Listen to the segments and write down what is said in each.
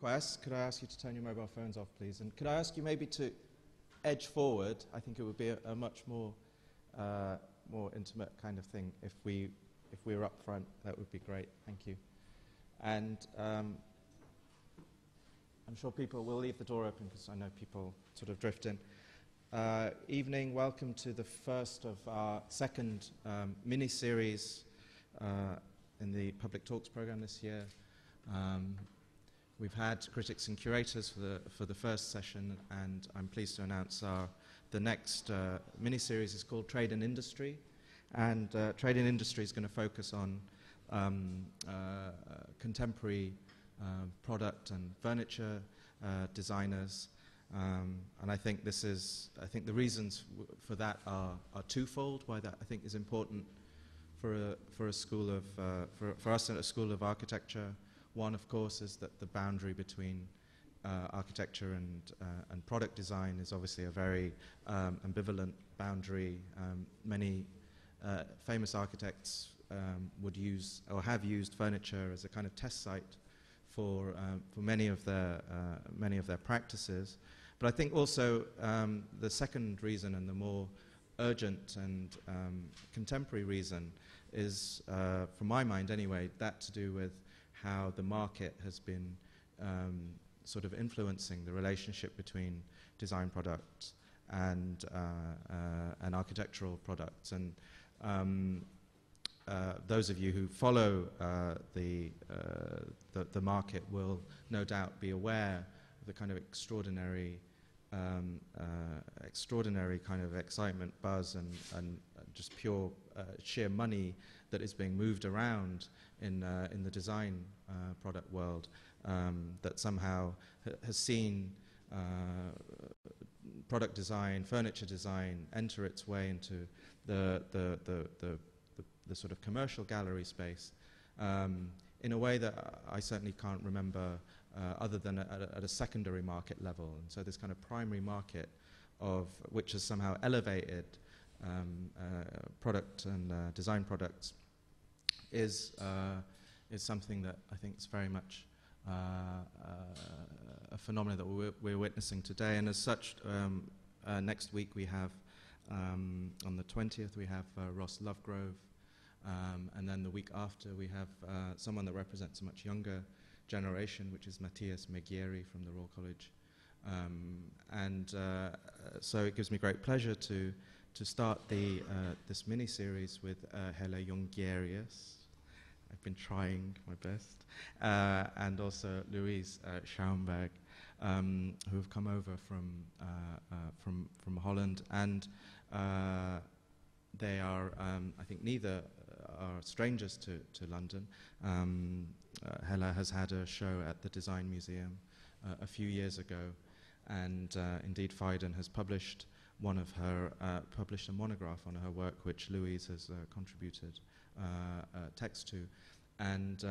Could I ask you to turn your mobile phones off, please? And could I ask you maybe to edge forward? I think it would be a much more intimate kind of thing if we were up front. That would be great. Thank you. And I'm sure people will leave the door open because I know people sort of drift in. Evening, welcome to the first of our second mini-series in the Public Talks program this year. We've had critics and curators for the first session, and I'm pleased to announce the next mini-series is called Trade and Industry. And Trade and Industry is going to focus on contemporary product and furniture designers. And I think the reasons for that are twofold. Why that I think is important for a school of for us at a school of architecture. One, of course, is that the boundary between architecture and product design is obviously a very ambivalent boundary. Many famous architects would use or have used furniture as a kind of test site for many of their practices. But I think also the second reason, and the more urgent and contemporary reason, is, from my mind anyway, that to do with how the market has been sort of influencing the relationship between design products and architectural products. And those of you who follow the market will no doubt be aware of the kind of extraordinary kind of excitement, buzz, and just pure sheer money that is being moved around in the design product world, that somehow has seen product design, furniture design enter its way into the sort of commercial gallery space in a way that I certainly can't remember other than at a secondary market level. And so this kind of primary market of which has somehow elevated product and design products is something that I think is very much a phenomenon that we're witnessing today. And as such, next week we have, on the 20th, we have Ross Lovegrove, and then the week after we have someone that represents a much younger generation, which is Matthias Megieri from the Royal College. So it gives me great pleasure to start this mini-series with Hella Jongerius. I've been trying my best. And also Louise Schouwenberg, who have come over from Holland. And they are, I think neither are strangers to London. Hella has had a show at the Design Museum a few years ago, and indeed Phaidon has published published a monograph on her work, which Louise has contributed text to. And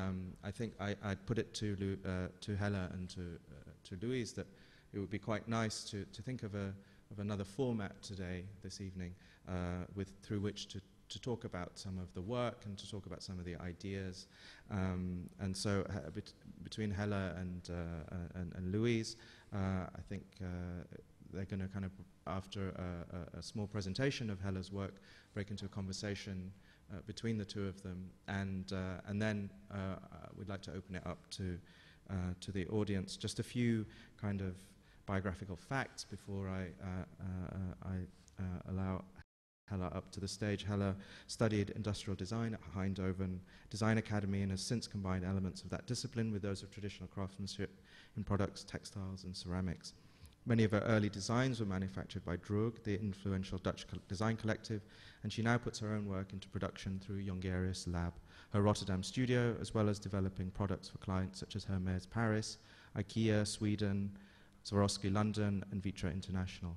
I think I'd put it to Hella and to Louise that it would be quite nice to think of another format today, this evening, through which to talk about some of the work and to talk about some of the ideas. And so between Hella and Louise, I think they're going to kind of, after a small presentation of Hella's work, break into a conversation between the two of them, and then we'd like to open it up to the audience. Just a few kind of biographical facts before I allow Hella up to the stage. Hella studied industrial design at Eindhoven Design Academy and has since combined elements of that discipline with those of traditional craftsmanship in products, textiles, and ceramics. Many of her early designs were manufactured by Droog, the influential Dutch design collective, and she now puts her own work into production through Jongeriuslab, her Rotterdam studio, as well as developing products for clients such as Hermes Paris, Ikea Sweden, Swarovski London, and Vitra International.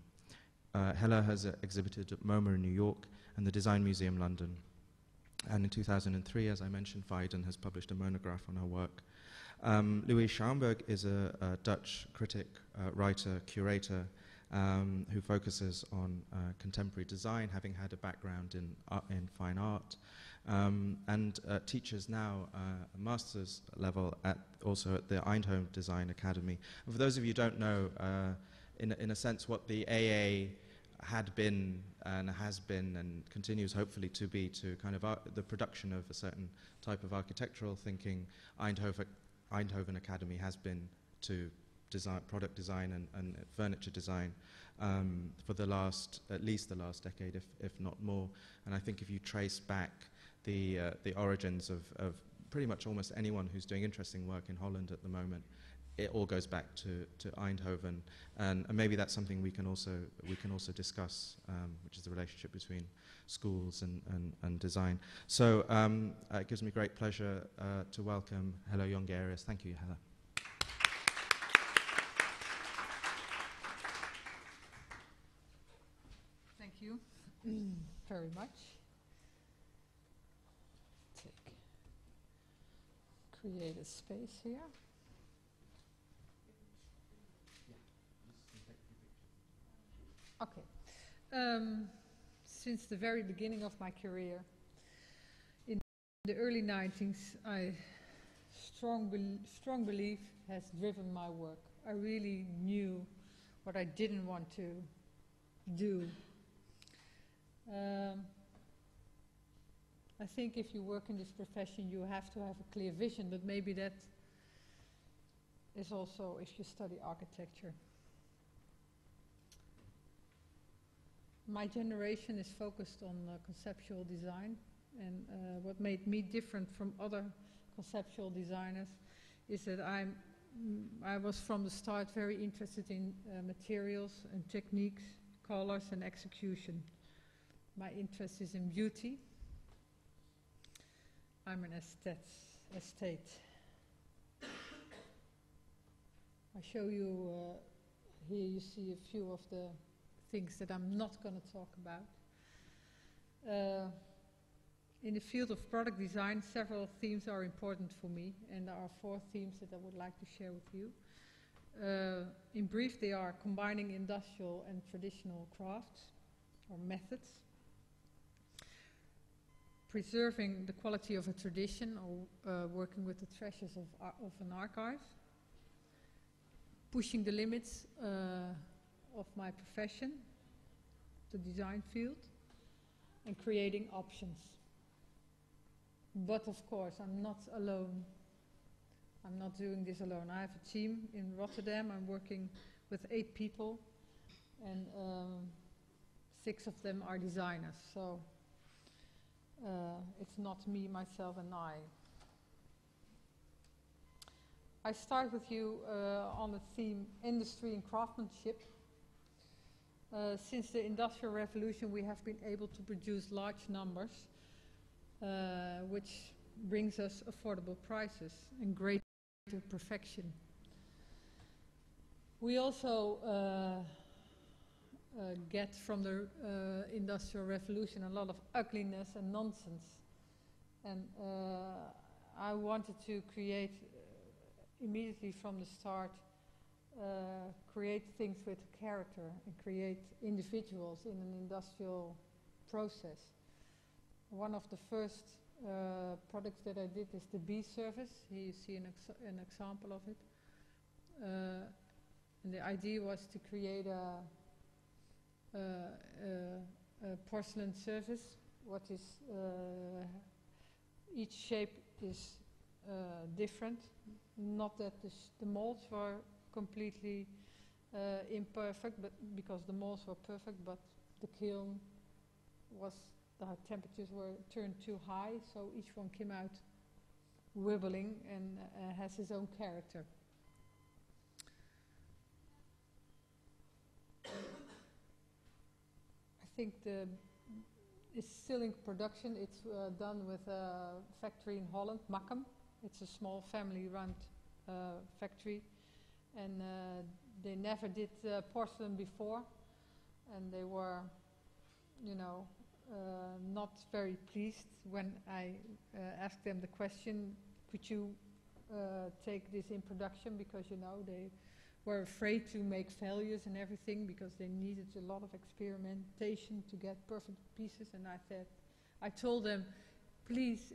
Hella has exhibited at MoMA in New York and the Design Museum London. And in 2003, as I mentioned, Phaidon has published a monograph on her work. Louise Schowenberg is a Dutch critic, writer, curator, who focuses on contemporary design, having had a background in fine art. and teaches now a master's level also at the Eindhoven Design Academy. And for those of you who don't know, in a sense, what the AA had been and has been and continues hopefully to be to kind of the production of a certain type of architectural thinking, Eindhoven Academy has been to product design and furniture design for at least the last decade, if not more. And I think if you trace back the origins of pretty much almost anyone who's doing interesting work in Holland at the moment, it all goes back to Eindhoven, and maybe that's something we can also discuss, which is the relationship between schools and design. So it gives me great pleasure to welcome Hella Jongerius. Thank you, Hella. Thank you very much. Create a space here. Okay. Since the very beginning of my career, in the early 90s, strong belief has driven my work. I really knew what I didn't want to do. I think if you work in this profession, you have to have a clear vision, but maybe that is also if you study architecture. My generation is focused on conceptual design, and what made me different from other conceptual designers is that I was from the start very interested in materials and techniques, colors and execution. My interest is in beauty. I'm an aesthete. I show you, here you see a few of the things that I'm not going to talk about. In the field of product design, several themes are important for me, and there are 4 themes that I would like to share with you. In brief, they are combining industrial and traditional crafts or methods, preserving the quality of a tradition or working with the treasures of an archive, pushing the limits of my profession, the design field, and creating options. But of course, I'm not alone. I'm not doing this alone. I have a team in Rotterdam. I'm working with 8 people, and 6 of them are designers. So it's not me, myself, and I. I start with you on the theme industry and craftsmanship. Since the Industrial Revolution, we have been able to produce large numbers, which brings us affordable prices and greater perfection. We also get from the Industrial Revolution a lot of ugliness and nonsense. And I wanted to create, immediately from the start, create things with character and create individuals in an industrial process. One of the first products that I did is the bee service. Here you see an example of it. And the idea was to create a porcelain service. What is each shape is different. Not that the molds were completely imperfect, but because the molds were perfect, but the kiln was, the temperatures were turned too high, so each one came out wibbling and has his own character. I think it's still in production. It's done with a factory in Holland, Makkum. It's a small family-run factory, and they never did porcelain before, and they were, not very pleased when I asked them the question, could you take this in production, because they were afraid to make failures and everything, because they needed a lot of experimentation to get perfect pieces. And I told them, please,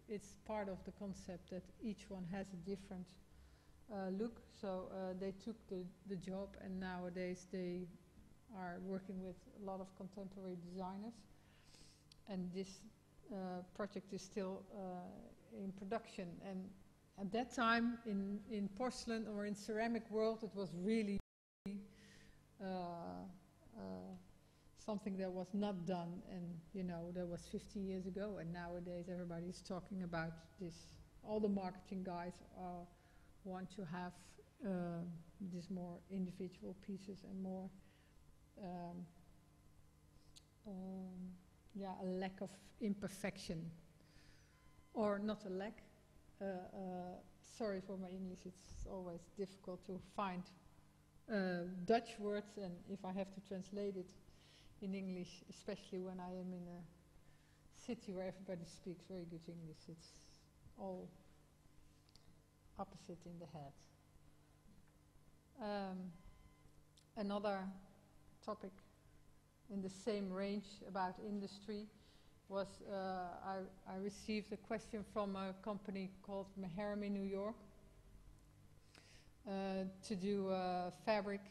it's part of the concept that each one has a different look. So they took the job, and nowadays they are working with a lot of contemporary designers. And this project is still in production. And at that time, in porcelain or in ceramic world, it was really something that was not done. And you know, that was 50 years ago. And nowadays, everybody's talking about this. All the marketing guys want to have these more individual pieces and more, a lack of imperfection, or not a lack. Sorry for my English; it's always difficult to find Dutch words, and if I have to translate it in English, especially when I am in a city where everybody speaks very good English, it's all opposite in the head. Another topic in the same range about industry was I received a question from a company called Hermes in New York to do fabric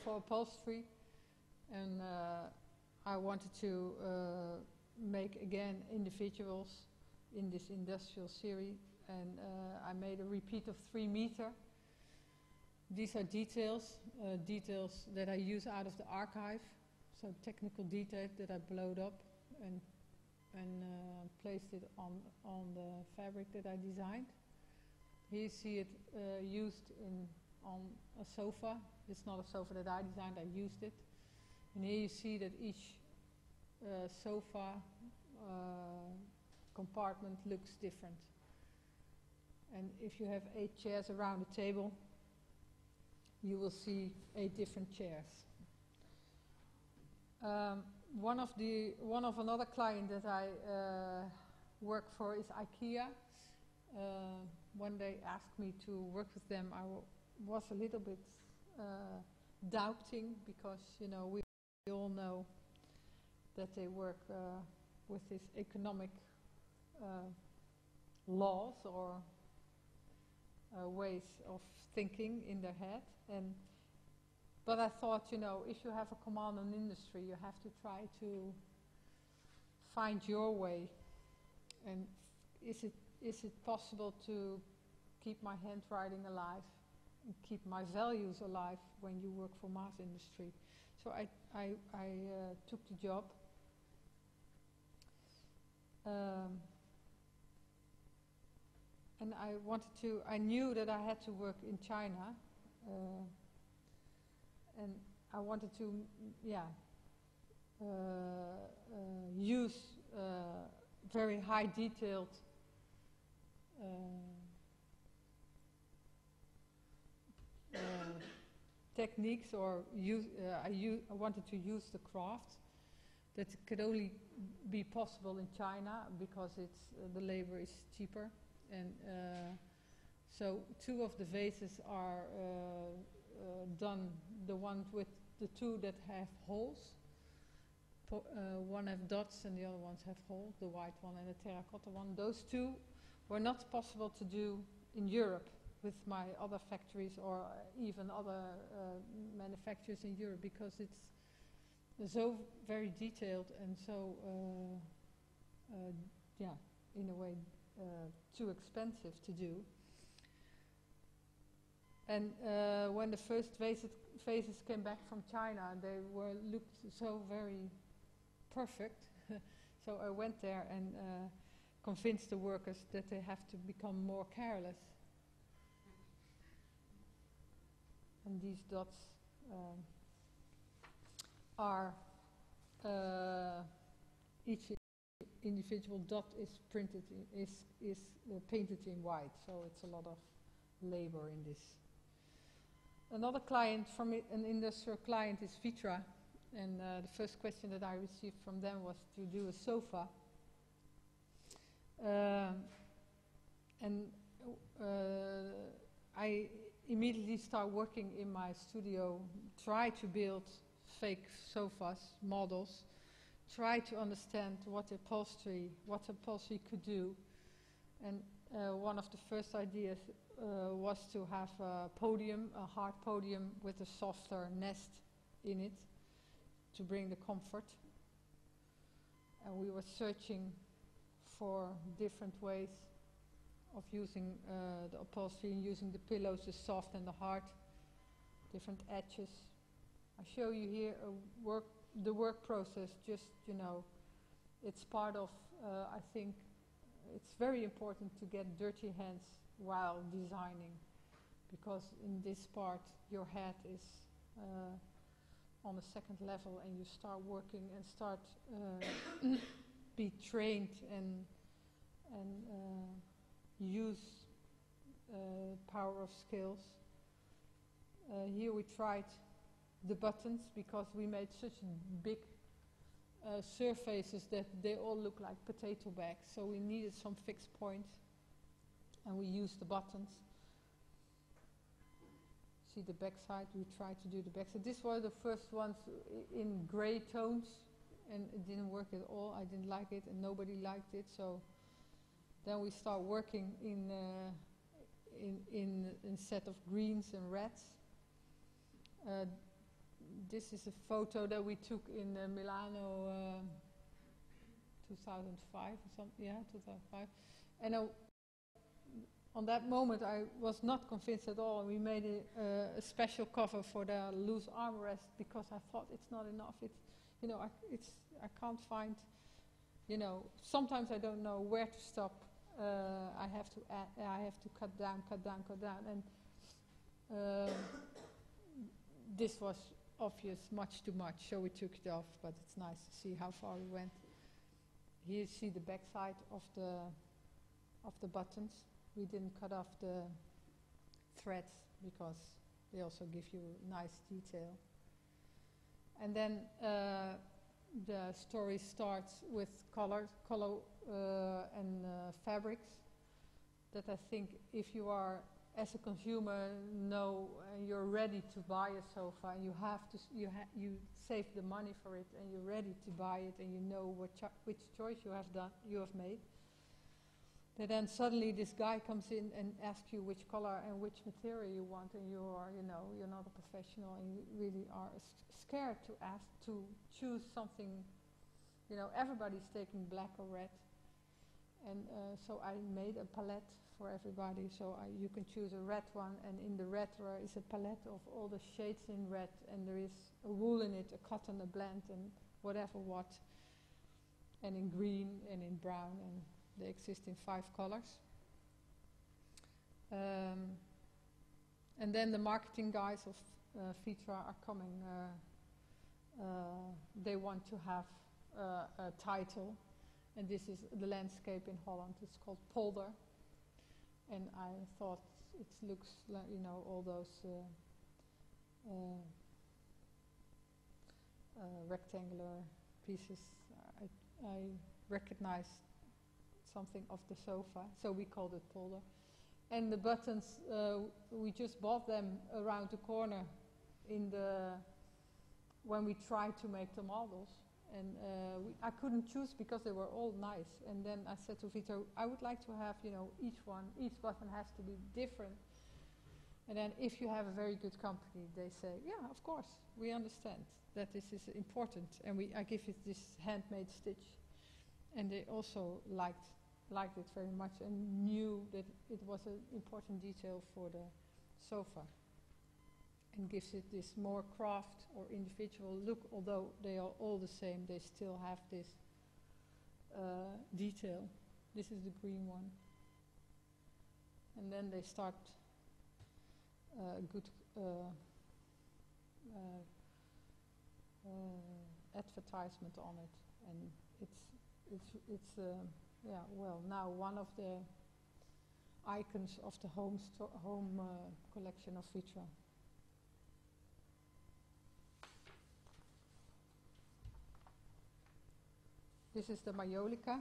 for upholstery, and I wanted to make again individuals in this industrial series, and I made a repeat of 3 meter. These are details that I use out of the archive, so technical details that I blowed up and placed it on the fabric that I designed. Here you see it used on a sofa. It's not a sofa that I designed, I used it. And here you see that each sofa compartment looks different. And if you have 8 chairs around a table, you will see 8 different chairs. One of another client that I work for is Ikea. When they asked me to work with them, I was a little bit doubting, because you know we all know that they work with these economic laws or ways of thinking in their head. But I thought, you know, if you have a command on industry, you have to try to find your way. And is it possible to keep my handwriting alive and keep my values alive when you work for mass industry? So I took the job. And I knew that I had to work in China, and I wanted to, use very high detailed techniques, or I wanted to use the craft that could only be possible in China, because the labor is cheaper. And so 2 of the vases are done, the ones with the 2 that have holes. One have dots and the other ones have holes, the white one and the terracotta one. Those 2 were not possible to do in Europe with my other factories, or even other manufacturers in Europe, because it's so very detailed and so, in a way, too expensive to do. And when the first vases came back from China, they looked so very perfect. So I went there and convinced the workers that they have to become more careless. And these dots are each individual dot is printed is painted in white, so it's a lot of labor in this. Another client from an industrial client is Vitra, and the first question that I received from them was to do a sofa. I immediately start working in my studio, try to build fake sofas, models, try to understand what upholstery could do. And one of the first ideas was to have a podium, a hard podium with a softer nest in it to bring the comfort. And we were searching for different ways of using the upholstery and using the pillows, the soft and the hard, different edges. I show you here the work process, just, you know, it's part of, I think, it's very important to get dirty hands while designing, because in this part your head is on a second level and you start working and start be trained and use power of skills. Here we tried the buttons because we made such big surfaces that they all look like potato bags, so we needed some fixed points and we used the buttons. See the back side, we tried to do the back side. These were the first ones in grey tones and it didn't work at all. I didn't like it and nobody liked it, so then we start working in set of greens and reds. This is a photo that we took in Milano 2005 or something, yeah, 2005. And on that moment I was not convinced at all. We made a special cover for the loose armrest because I thought it's not enough. It's, you know, I can't find, you know, sometimes I don't know where to stop. I have to add, I have to cut down, and this was obvious, much too much, so we took it off, but it's nice to see how far we went. Here you see the back side of the buttons. We didn't cut off the threads because they also give you nice detail. And then the story starts with color and fabrics that I think if you are as a consumer you're ready to buy a sofa and you have to you save the money for it and you're ready to buy it and you know which choice you have made. That then suddenly this guy comes in and asks you which color and which material you want, and you are, you know, you're not a professional and you really are scared to choose something. You know, everybody's taking black or red, and so I made a palette for everybody. So you can choose a red one, and in the red there is a palette of all the shades in red, and there is a wool in it, a cotton, a blend, and whatever what, and in green and in brown, and they exist in 5 colors. And then the marketing guys of Vitra are coming. They want to have a title, and this is the landscape in Holland. It's called Polder, and I thought it looks like, you know, all those rectangular pieces. I recognized something of the sofa, so we called it Polder. And the buttons, we just bought them around the corner when we tried to make the models. And I couldn't choose because they were all nice. And then I said to Vito, I would like to have, you know, each button has to be different. And then if you have a very good company, they say, yeah, of course, we understand that this is important. And I give it this handmade stitch. And they also liked it very much and knew that it was an important detail for the sofa and gives it this more craft or individual look. Although they are all the same, they still have this detail. This is the green one. And then they start good advertisement on it, and it's yeah, well, now one of the icons of the home collection of Vitra. This is the Majolica.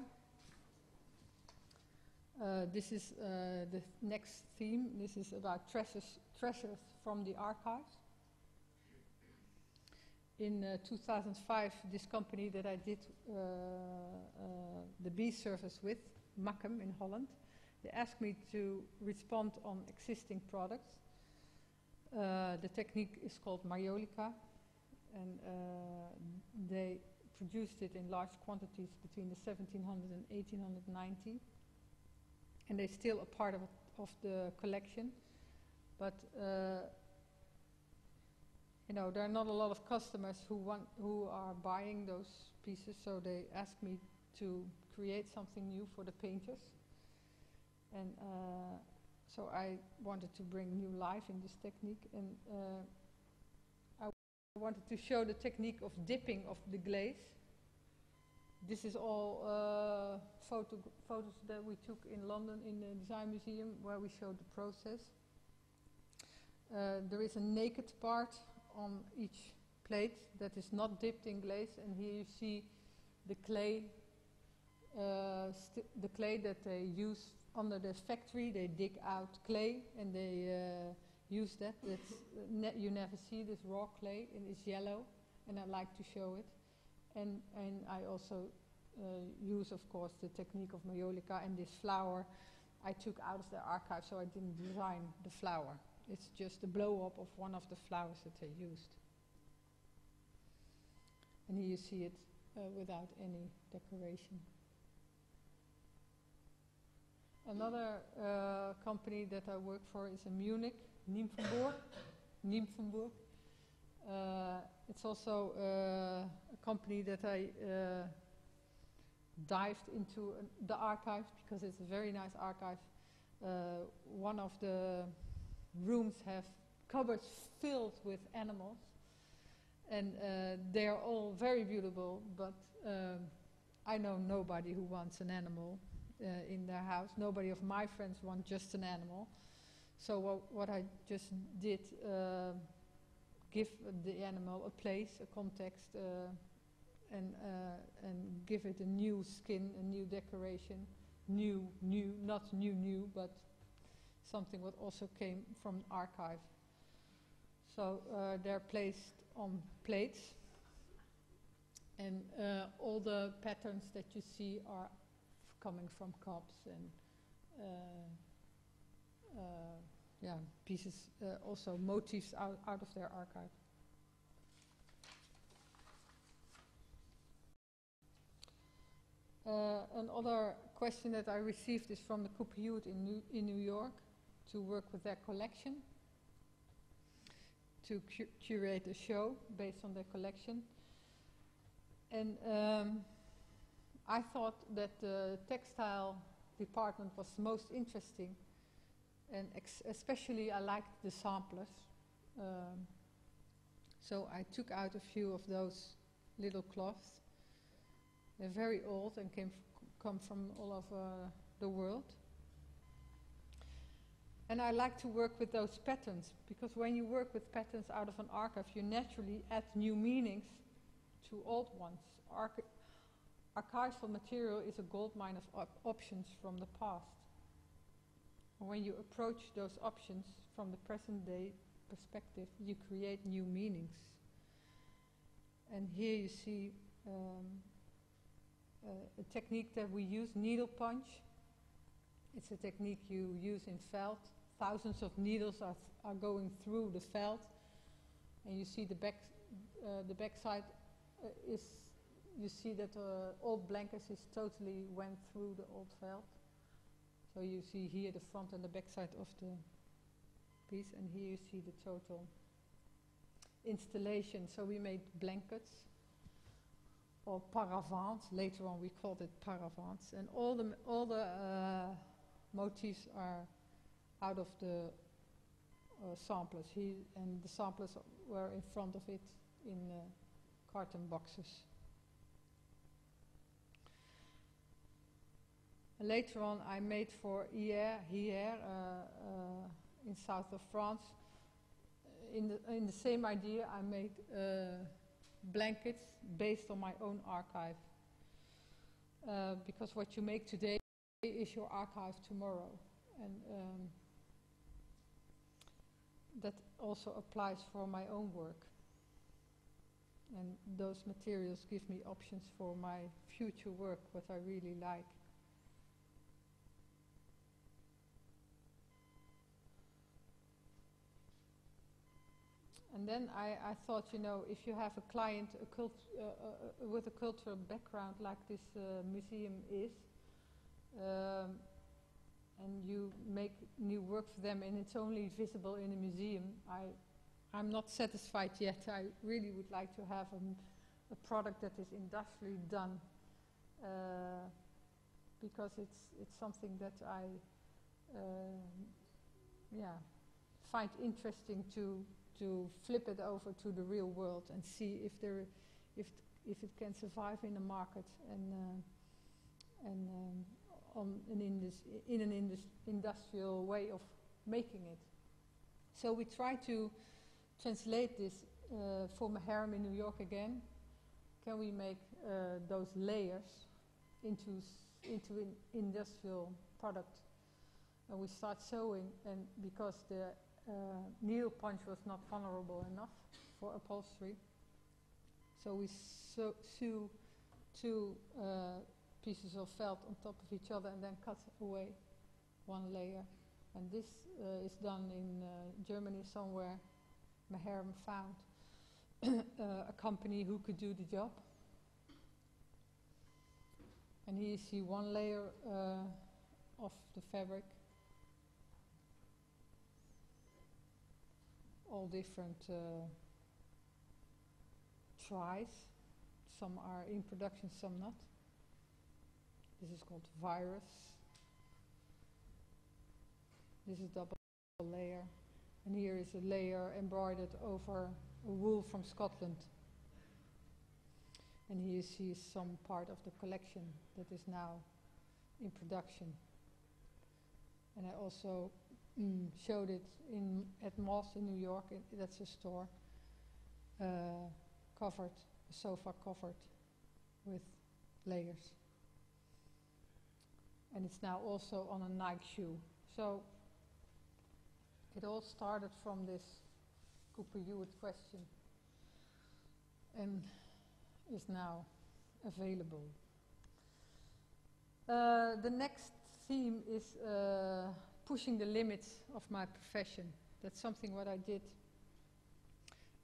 This is the next theme. This is about treasures from the archives. in 2005, this company that I did the bee service with, Makkum in Holland, they asked me to respond on existing products. The technique is called Majolica, and they produced it in large quantities between the 1700 and 1890, and they're still a part of the collection. But you know, there are not a lot of customers who are buying those pieces, so they asked me to create something new for the painters, and so I wanted to bring new life in this technique, and I wanted to show the technique of dipping of the glaze. This is all photos that we took in London in the Design Museum, where we showed the process. There is a naked part on each plate that is not dipped in glaze, and here you see the clay that they use under the factory. They dig out clay and they use that. You never see this raw clay, and it's yellow, and I like to show it. And I also use, of course, the technique of Majolica, and this flower I took out of the archive, so I didn't design the flower. It's just a blow-up of one of the flowers that they used. And here you see it without any decoration. Another company that I work for is in Munich, Nymphenburg. It's also a company that I dived into the archive, because it's a very nice archive. One of the rooms have cupboards filled with animals, and they are all very beautiful, but I know nobody who wants an animal in their house. Nobody of my friends want just an animal. So what I just did, give the animal a place, a context, and give it a new skin, a new decoration, not new, but something what also came from archive. So they're placed on plates, and all the patterns that you see are coming from cups and pieces, also motifs out of their archive. Another question that I received is from the Copiute in New York, to work with their collection, to curate a show based on their collection. And I thought that the textile department was most interesting, and especially I liked the samplers. So I took out a few of those little cloths. They're very old and come from all over the world. And I like to work with those patterns, because when you work with patterns out of an archive, you naturally add new meanings to old ones. Archival material is a goldmine of options from the past. And when you approach those options from the present day perspective, you create new meanings. And here you see a technique that we use, needle punch. It's a technique you use in felt. Thousands of needles are going through the felt, and you see the back side is, you see that old blankets is totally went through the old felt. So you see here the front and the back side of the piece, and here you see the total installation. So we made blankets, or paravents. Later on we called it paravents, and all the motifs are out of the samplers here, and the samplers were in front of it in carton boxes. And later on I made for here in south of France. In the same idea, I made blankets based on my own archive, because what you make today is your archive tomorrow, and that also applies for my own work. And those materials give me options for my future work, what I really like. And then I thought, you know, if you have a client with a cultural background like this museum is, and you make new work for them and it's only visible in a museum, I'm not satisfied yet. I really would like to have a product that is industrially done, because it's something that I find interesting to flip it over to the real world and see if it can survive in the market and in an industrial way of making it. So we try to translate this for Maharam in New York again. Can we make those layers into an industrial product? And we start sewing, and because the needle punch was not vulnerable enough for upholstery, so we sew two pieces of felt on top of each other and then cut away one layer. And this is done in Germany somewhere. Maharam found a company who could do the job. And here you see one layer of the fabric, all different tries. Some are in production, some not. This is called virus. This is double layer. And here is a layer embroidered over a wool from Scotland. And here you see some part of the collection that is now in production. And I also showed it at Moss in New York. That's a store covered, a sofa covered with layers. And it's now also on a Nike shoe. So it all started from this Cooper Hewitt question and is now available. The next theme is pushing the limits of my profession. That's something what I did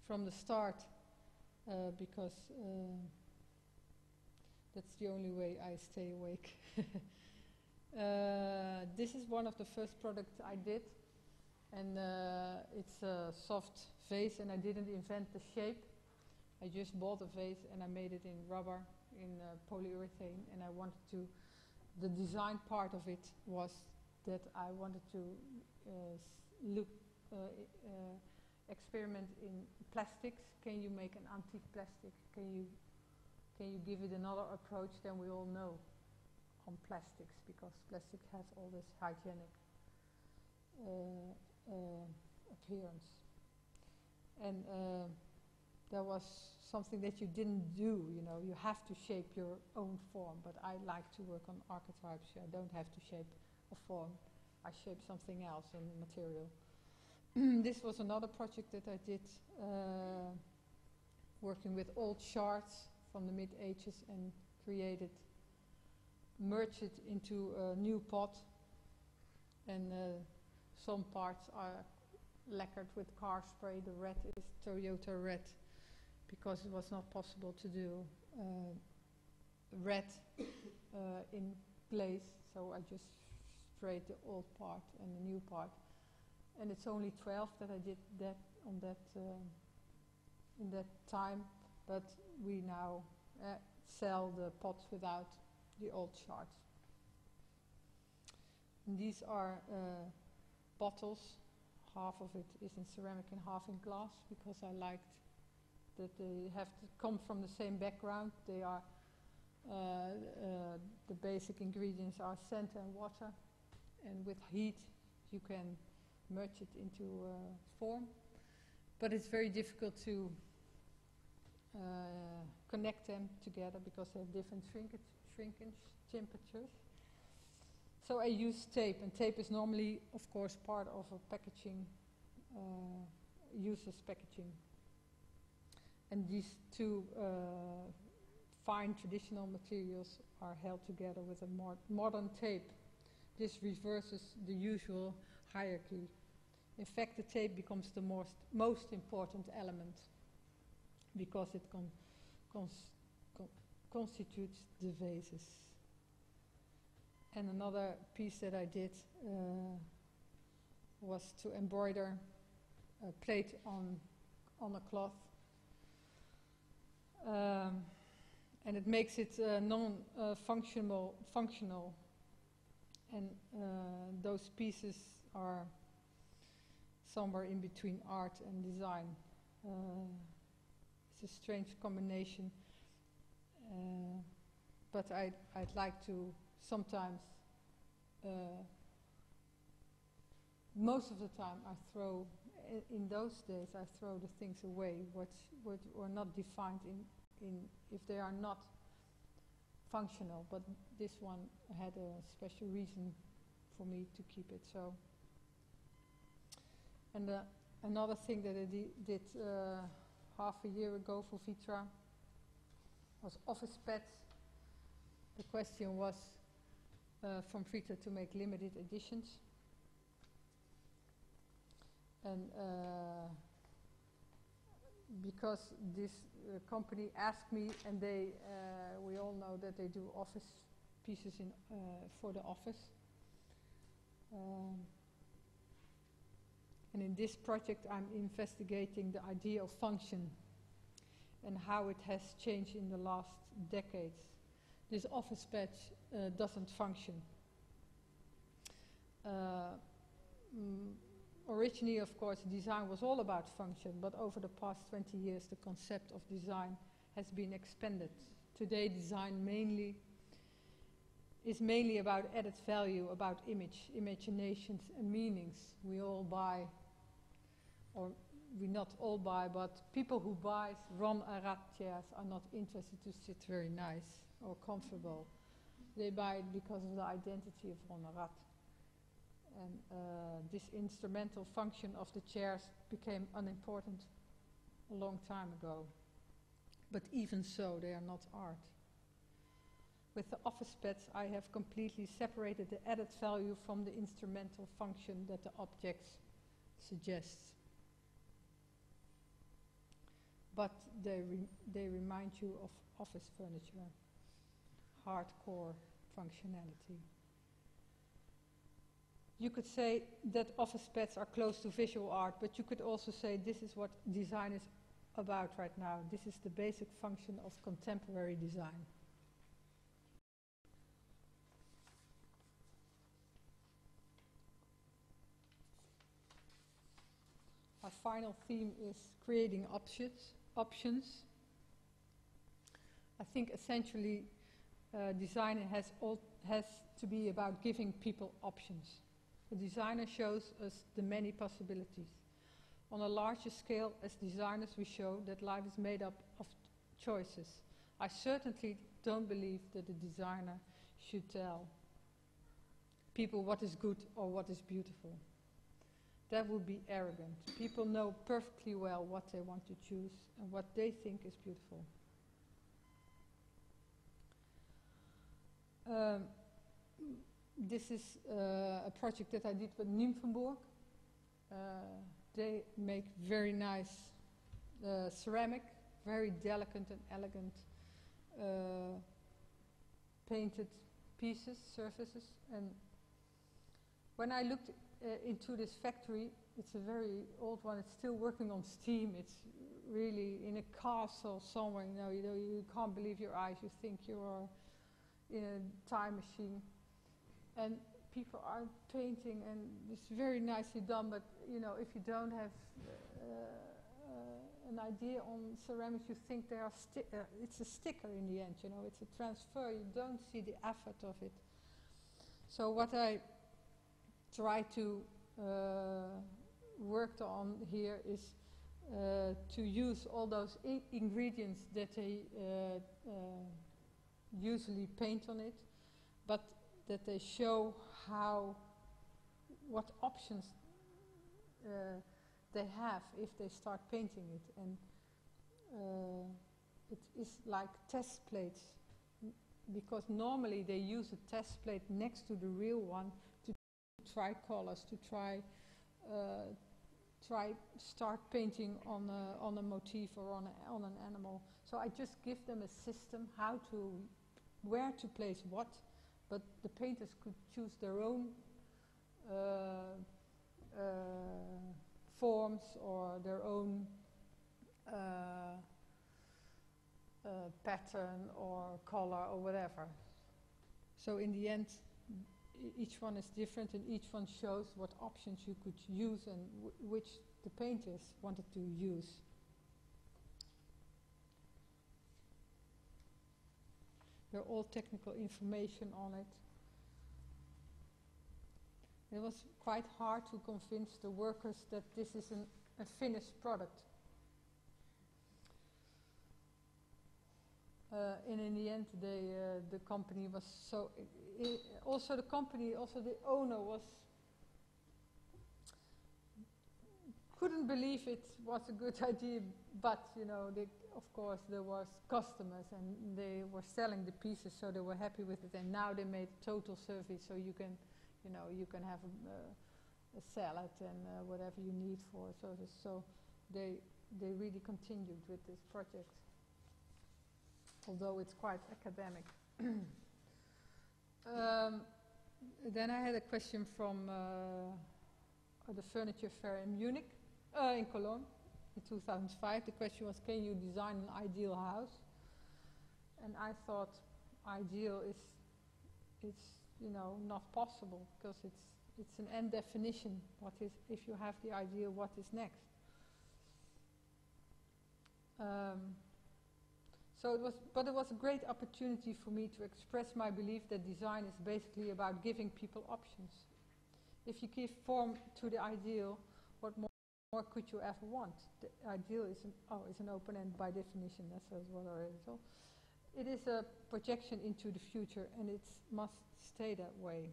from the start, because that's the only way I stay awake. This is one of the first products I did, and it's a soft vase, and I didn't invent the shape. I just bought a vase and I made it in rubber, in polyurethane, and I wanted to, the design part of it was that I wanted to experiment in plastics. Can you make an antique plastic? Can you give it another approach than we all know on plastics, because plastic has all this hygienic appearance. And there was something that you didn't do, you know, you have to shape your own form, but I like to work on archetypes, so I don't have to shape a form. I shape something else in material. This was another project that I did, working with old shards from the mid-ages and merged it into a new pot, and some parts are lacquered with car spray. The red is Toyota red, because it was not possible to do red in glaze, so I just sprayed the old part and the new part. And it's only 12 that I did that on that in that time, but we now sell the pots without the old shards. And these are bottles. Half of it is in ceramic and half in glass, because I liked that they have to come from the same background. They are the basic ingredients are sand and water, and with heat you can merge it into form. But it's very difficult to connect them together because they have different shrinkage temperatures. So I use tape, and tape is normally, of course, part of a packaging, uses packaging. And these two fine traditional materials are held together with a modern tape. This reverses the usual hierarchy. In fact, the tape becomes the most important element because it constitutes the vases. And another piece that I did was to embroider a plate on a cloth. And it makes it non-functional, and those pieces are somewhere in between art and design. It's a strange combination, but I'd like to sometimes, most of the time in those days I throw the things away what were not defined in if they are not functional, but this one had a special reason for me to keep it so. And another thing that I did half a year ago for Vitra was office pets. The question was from Vitra to make limited editions. And because this company asked me, and we all know that they do office pieces for the office. And in this project I'm investigating the idea of function and how it has changed in the last decades. This office patch doesn't function. Originally, of course, design was all about function, but over the past 20 years the concept of design has been expanded. Today design is mainly about added value, about imaginations and meanings. We all buy, or we not all buy, but people who buy Ron Arad chairs are not interested to sit very nice or comfortable. They buy it because of the identity of Ron Arad. And this instrumental function of the chairs became unimportant a long time ago. But even so, they are not art. With the office pets, I have completely separated the added value from the instrumental function that the objects suggest. But they remind you of office furniture, hardcore functionality. You could say that office pets are close to visual art, but you could also say this is what design is about right now. This is the basic function of contemporary design. Our final theme is creating options. I think essentially design has to be about giving people options. The designer shows us the many possibilities. On a larger scale, as designers, we show that life is made up of choices. I certainly don't believe that the designer should tell people what is good or what is beautiful. That would be arrogant. People know perfectly well what they want to choose and what they think is beautiful. This is a project that I did with Nymphenburg. They make very nice ceramic, very delicate and elegant painted pieces, surfaces. And when I looked into this factory, it's a very old one, it's still working on steam, it's really in a castle somewhere, you can't believe your eyes, you think you are in a time machine. And people are painting, and it's very nicely done, but if you don't have an idea on ceramics, you think they are it's a sticker in the end, it's a transfer, you don't see the effort of it. So what I try to work on here is to use all those ingredients that they usually paint on it, but that they show what options they have if they start painting it. And it is like test plates, because normally they use a test plate next to the real one to try colors, to try start painting on a motif or on an animal. So I just give them a system where to place what, but the painters could choose their own forms or their own pattern or color or whatever. So in the end, each one is different, and each one shows what options you could use and which the painters wanted to use. They're all technical information on it. It was quite hard to convince the workers that this is a finished product. And in the end, the company was so. Also, the owner couldn't believe it was a good idea. But of course, there was customers, and they were selling the pieces, so they were happy with it. And now they made total service, so you can, you can have a salad and whatever you need for service. So they really continued with this project, although it's quite academic. Then I had a question from the furniture fair in Munich, in Cologne, in 2005. The question was, can you design an ideal house? And I thought, ideal is not possible, because it's an end definition. What is, if you have the ideal, what is next? But it was a great opportunity for me to express my belief that design is basically about giving people options. If you give form to the ideal, what more could you ever want? The ideal is an open end by definition. That says what already. So it is a projection into the future, and it must stay that way.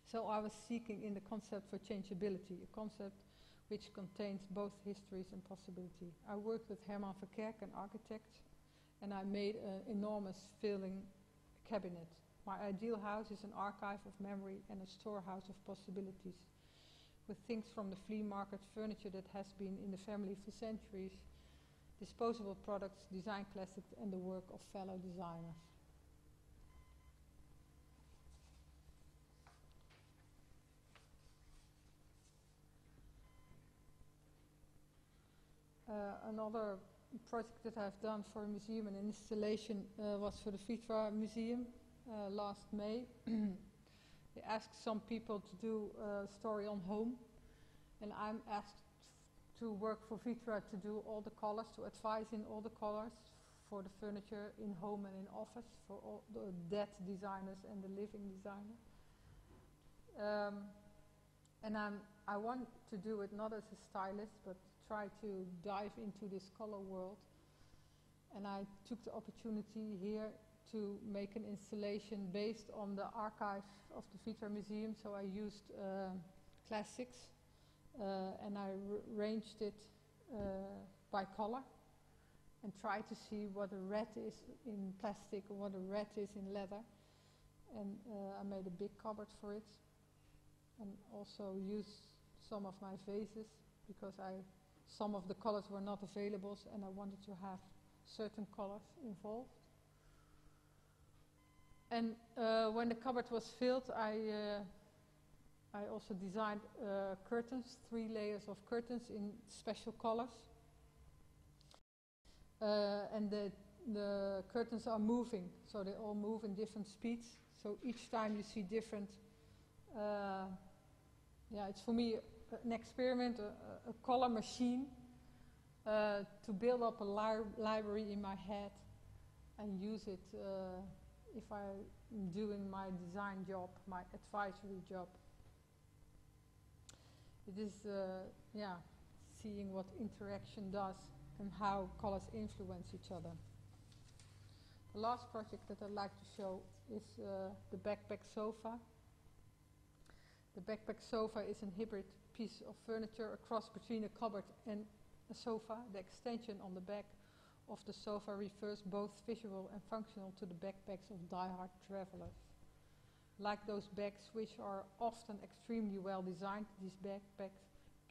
So I was seeking in the concept for changeability, a concept which contains both histories and possibility. I worked with Herman Verkerk, an architect, and I made an enormous filling cabinet. My ideal house is an archive of memory and a storehouse of possibilities, with things from the flea market, furniture that has been in the family for centuries, disposable products, design classics, and the work of fellow designers. Another project that I've done for a museum, an installation, was for the Vitra Museum last May. They asked some people to do a story on home, and I'm asked to work for Vitra to do all the colors, to advise in all the colors for the furniture in home and in office, for all the dead designers and the living designer. And I want to do it not as a stylist, but try to dive into this color world. And I took the opportunity here to make an installation based on the archive of the Vitra Museum. So I used classics, and I arranged it by color, and tried to see what a red is in plastic or what a red is in leather. And I made a big cupboard for it, and also used some of my vases, because some of the colors were not available, and I wanted to have certain colors involved. And when the cupboard was filled, I also designed curtains, 3 layers of curtains in special colors. And the curtains are moving, so they all move in different speeds. So each time you see different, it's for me an experiment, a color machine, to build up a library in my head and use it if I'm doing my design job, my advisory job. It is, seeing what interaction does and how colors influence each other. The last project that I'd like to show is the backpack sofa. The backpack sofa is a hybrid piece of furniture, a cross between a cupboard and a sofa. The extension on the back of the sofa refers both visual and functional to the backpacks of die-hard travelers. Like those bags, which are often extremely well designed, these backpacks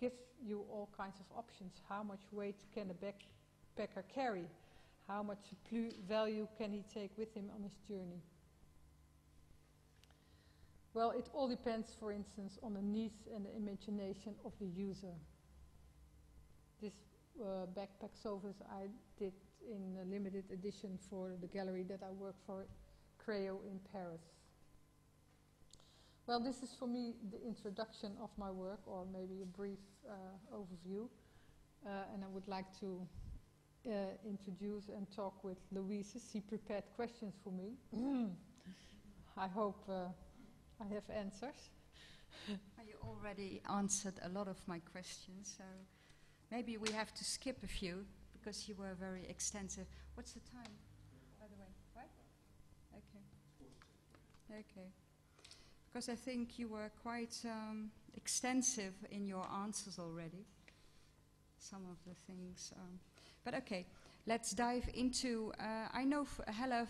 give you all kinds of options. How much weight can a backpacker carry? How much value can he take with him on his journey? Well, it all depends, for instance, on the needs and the imagination of the user. This backpack sofas I did in a limited edition for the gallery that I work for, Creo in Paris. Well, this is for me the introduction of my work, or maybe a brief overview. And I would like to introduce and talk with Louise. She prepared questions for me. I hope I have answers. You already answered a lot of my questions, so maybe we have to skip a few because you were very extensive. What's the time, by the way? What? Okay. Okay. Because I think you were quite extensive in your answers already. Some of the things. But okay, let's dive into. I know Hella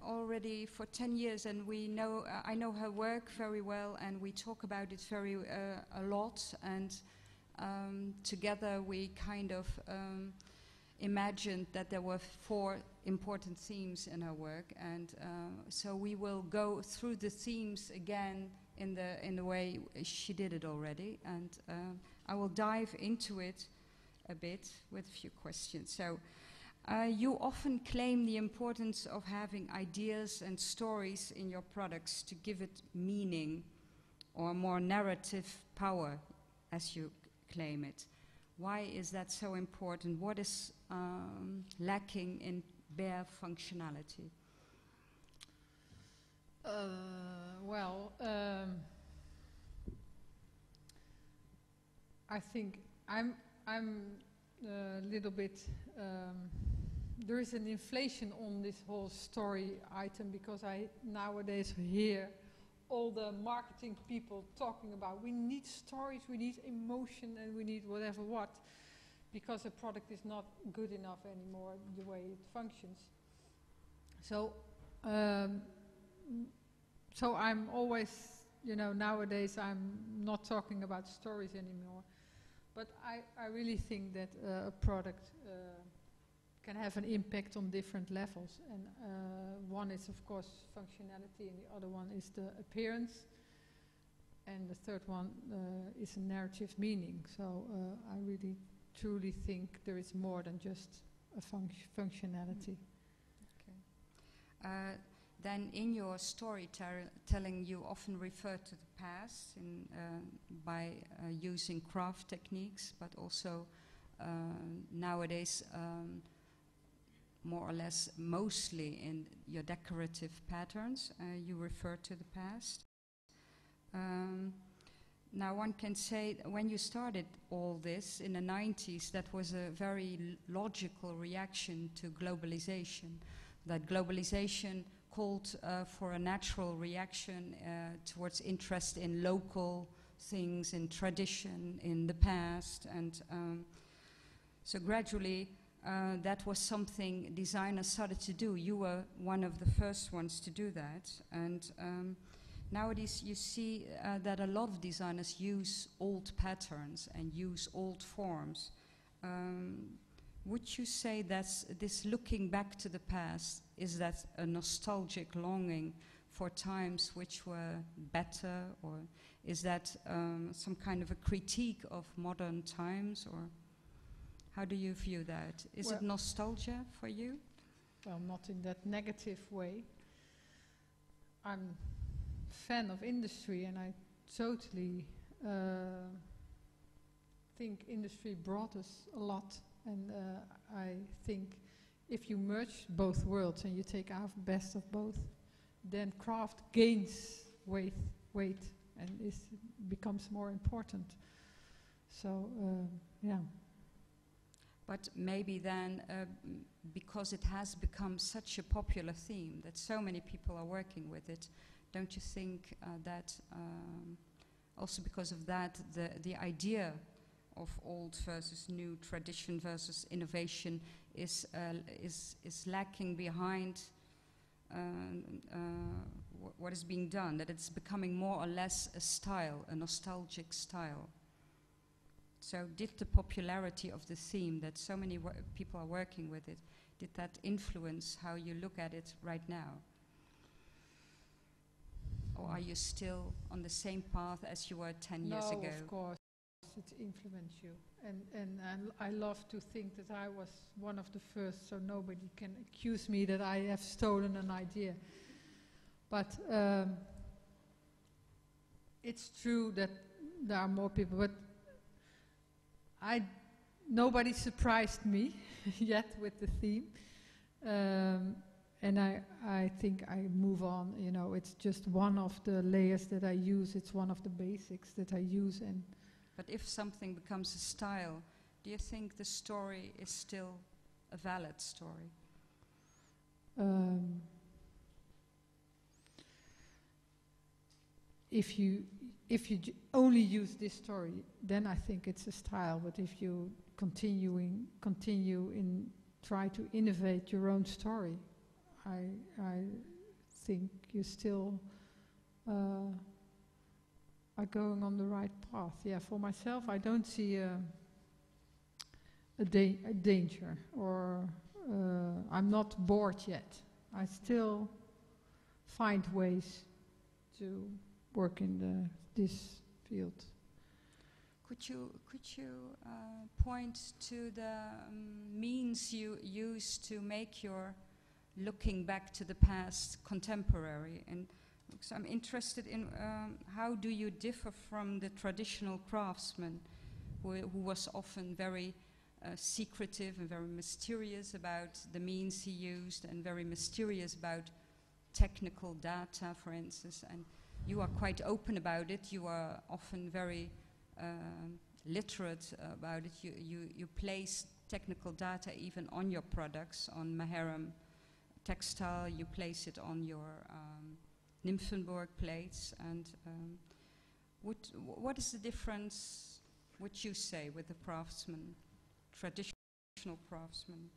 already for 10 years, and we know. I know her work very well, and we talk about it very a lot. And together we kind of imagined that there were 4 important themes in her work, and so we will go through the themes again in the way she did it already, and I will dive into it a bit with a few questions. So you often claim the importance of having ideas and stories in your products to give it meaning or more narrative power, as you claim it. Why is that so important? What is lacking in bare functionality? I think I'm a little bit. There is an inflation on this whole story item, because I nowadays hear all the marketing people talking about we need stories, we need emotion, and we need whatever what, because a product is not good enough anymore the way it functions. So, so I'm always, nowadays I'm not talking about stories anymore. But I really think that a product can have an impact on different levels. And one is, of course, functionality, and the other one is the appearance. And the third one is a narrative meaning. So I really, truly think there is more than just a functionality. Okay. Then in your storytelling, you often refer to the past by using craft techniques, but also nowadays more or less mostly in your decorative patterns, you refer to the past. Now one can say when you started all this in the 90s, that was a very logical reaction to globalization. That globalization called for a natural reaction towards interest in local things, in tradition, in the past, and so gradually that was something designers started to do. You were one of the first ones to do that, and nowadays you see that a lot of designers use old patterns and use old forms. Would you say that this looking back to the past, is that a nostalgic longing for times which were better, or is that some kind of a critique of modern times, or how do you view that? Is it nostalgia for you? Well, not in that negative way. I'm a fan of industry, and I totally think industry brought us a lot. And I think if you merge both worlds and you take out the best of both, then craft gains weight and becomes more important. So, yeah. But maybe then, because it has become such a popular theme that so many people are working with it, don't you think that also because of that, the idea of old versus new, tradition versus innovation is lacking behind what is being done, that it's becoming more or less a style, a nostalgic style. So did the popularity of the theme, that so many people are working with it, did that influence how you look at it right now? Or are you still on the same path as you were 10 years ago? No, of course, it influenced you. And I love to think that I was one of the first, so nobody can accuse me that I have stolen an idea. But it's true that there are more people, but nobody surprised me yet with the theme. And I think I move on, you know, it's just one of the layers that I use, it's one of the basics that I use. But if something becomes a style, do you think the story is still a valid story? If you only use this story, then I think it's a style. But if you continue in try to innovate your own story, I think you still are going on the right path. Yeah, for myself, I don't see a danger, or I'm not bored yet. I still find ways to work in this field. Could you point to the means you use to make your looking back to the past contemporary? And so I'm interested in how do you differ from the traditional craftsman who was often very secretive and very mysterious about the means he used, and very mysterious about technical data, for instance, and you are quite open about it. You are often very literate about it. You place technical data even on your products, on Maharam textile, you place it on your Nymphenburg plates. And what is the difference, would you say, with the craftsman, traditional craftsman?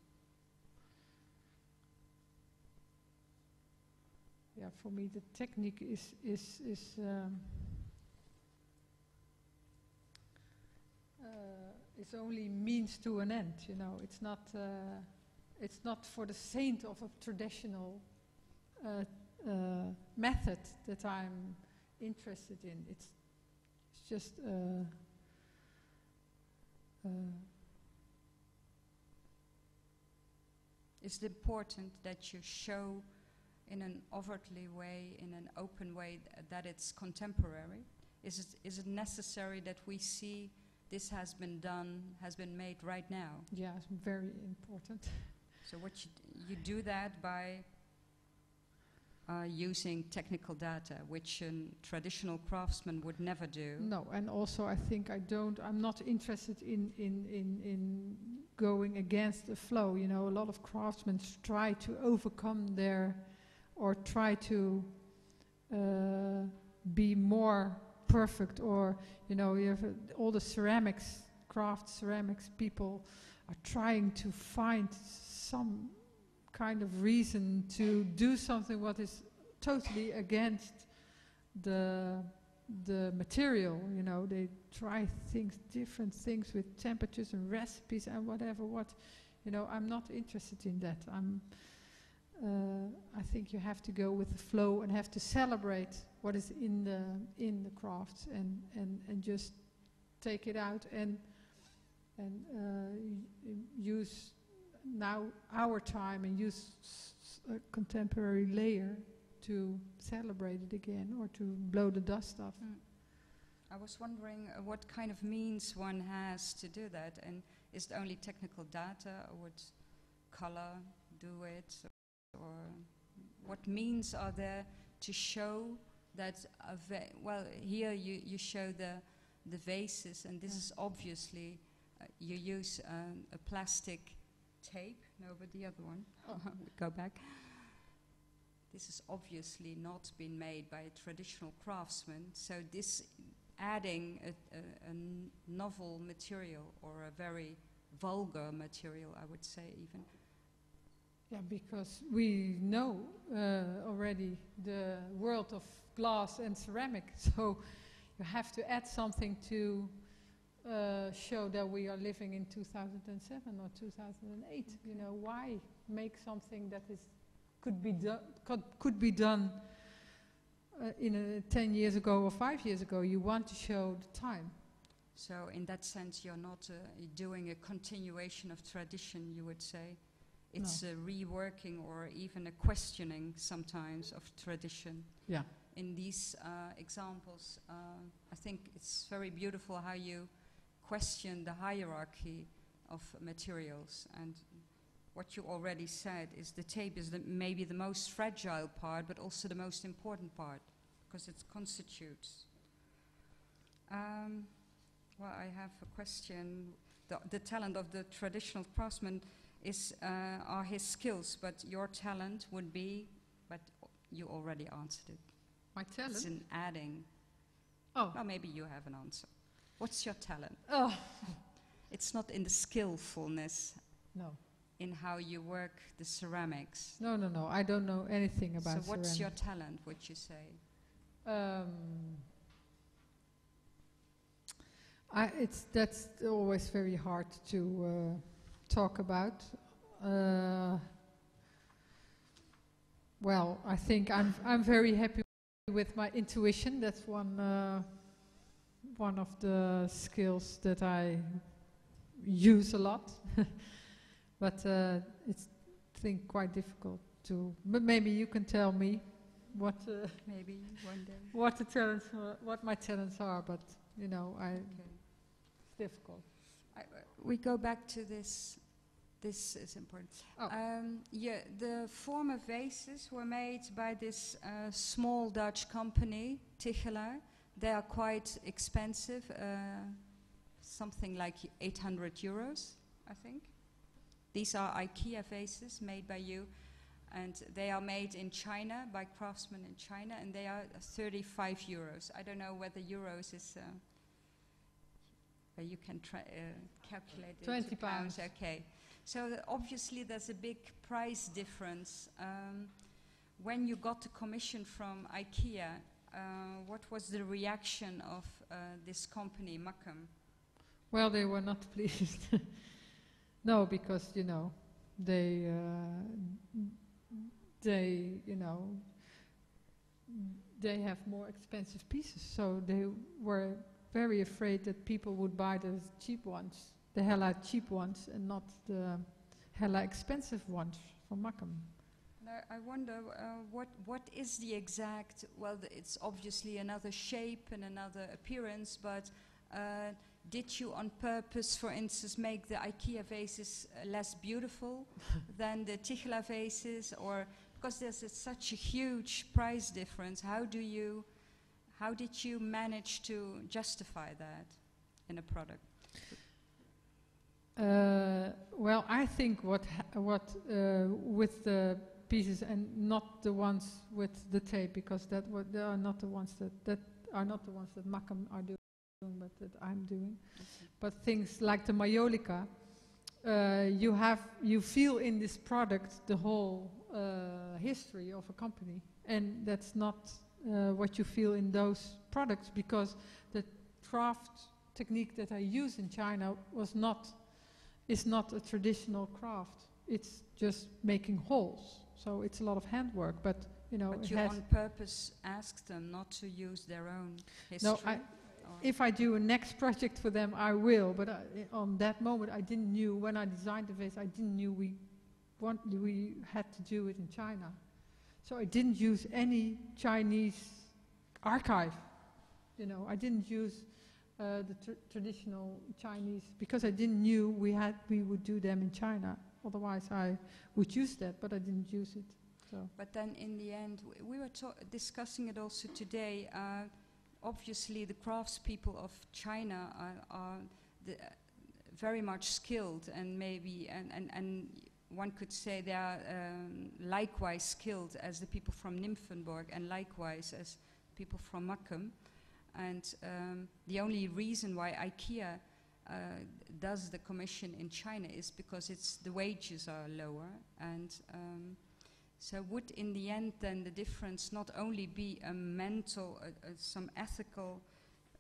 Yeah, for me the technique is only means to an end. You know, it's not for the saint of a traditional method that I'm interested in. It's just Is it important that you show in an overtly way, in an open way, that it's contemporary? Is it necessary that we see this has been done, has been made right now? Yeah, it's very important. So what you do that by using technical data, which a traditional craftsman would never do. No, and also I think I'm not interested in going against the flow. You know, a lot of craftsmen try to overcome or try to be more perfect, or, you know, you have all the ceramics people are trying to find some kind of reason to do something what is totally against the material. You know, they try different things with temperatures and recipes and whatever. You know, I'm not interested in that. I think you have to go with the flow and have to celebrate what is in the crafts and just take it out and use now our time and use a contemporary layer to celebrate it again, or to blow the dust off. I was wondering what kind of means one has to do that, and is it only technical data, or would color do it, or what means are there to show that? Well, here you show the vases, and this is obviously you use a plastic tape. No, but the other one. Go back. This has obviously not been made by a traditional craftsman. So this adding a novel material or a very vulgar material, I would say even? Yeah, because we know already the world of glass and ceramic, so you have to add something to show that we are living in 2007 or 2008. You know, why make something that is could be done in 10 years ago or 5 years ago? You want to show the time. So in that sense, you're not doing a continuation of tradition, you would say. It's a reworking or even a questioning sometimes of tradition. Yeah. In these examples, I think it's very beautiful how you question the hierarchy of materials. And what you already said is the tape is maybe the most fragile part, but also the most important part, because it constitutes. Well, I have a question. The talent of the traditional craftsman are his skills, but your talent would be, but you already answered it. My talent? It's in adding. Oh. Well, maybe you have an answer. What's your talent? Oh. It's not in the skillfulness. No. In how you work the ceramics. No, no, no. I don't know anything about ceramics. So what's your talent, would you say? That's always very hard to talk about. Well, I think I'm very happy with my intuition. That's one of the skills that I use a lot. But it's, I think, quite difficult to. But maybe you can tell me what. Maybe one day. What my talents are. But you know, it's difficult. We go back to this. This is important. Oh. Yeah, the former vases were made by this small Dutch company, Tichelaar. They are quite expensive, something like 800 euros, I think. These are Ikea vases made by you, and they are made in China by craftsmen in China, and they are 35 euros. I don't know whether euros is. You can calculate it. 20 pounds. Okay. So obviously there's a big price difference. When you got the commission from Ikea, what was the reaction of this company, Mackem? Well, they were not pleased. No, because you know, they have more expensive pieces, so they were very afraid that people would buy the cheap ones, the Hella cheap ones, and not the Hella expensive ones from Mackem. I wonder what is the exact, well, it's obviously another shape and another appearance, but did you on purpose, for instance, make the Ikea vases less beautiful than the Tichelaar vases, or because there's such a huge price difference, how did you manage to justify that in a product? Well, I think what with the pieces and not the ones with the tape, because they are not the ones that are not the ones that Mackem are doing, but that I'm doing. Okay. But things like the Majolica, you feel in this product the whole history of a company, and that's not what you feel in those products, because the craft technique that I use in China is not a traditional craft. It's just making holes. So it's a lot of handwork, but you know. But you on purpose asked them not to use their own history? No, if I do a next project for them, I will. But on that moment, I didn't know, when I designed the vase, I didn't know we had to do it in China. So I didn't use any Chinese archive. You know, I didn't use the traditional Chinese, because I didn't know we would do them in China. Otherwise, I would use that, but I didn't use it. So. But then, in the end, we were discussing it also today. Obviously, the craftspeople of China are very much skilled, and maybe and one could say they are likewise skilled as the people from Nymphenburg, and likewise as people from Mackem. And the only reason why IKEA does the commission in China is because the wages are lower. And so would in the end then the difference not only be a mental, some ethical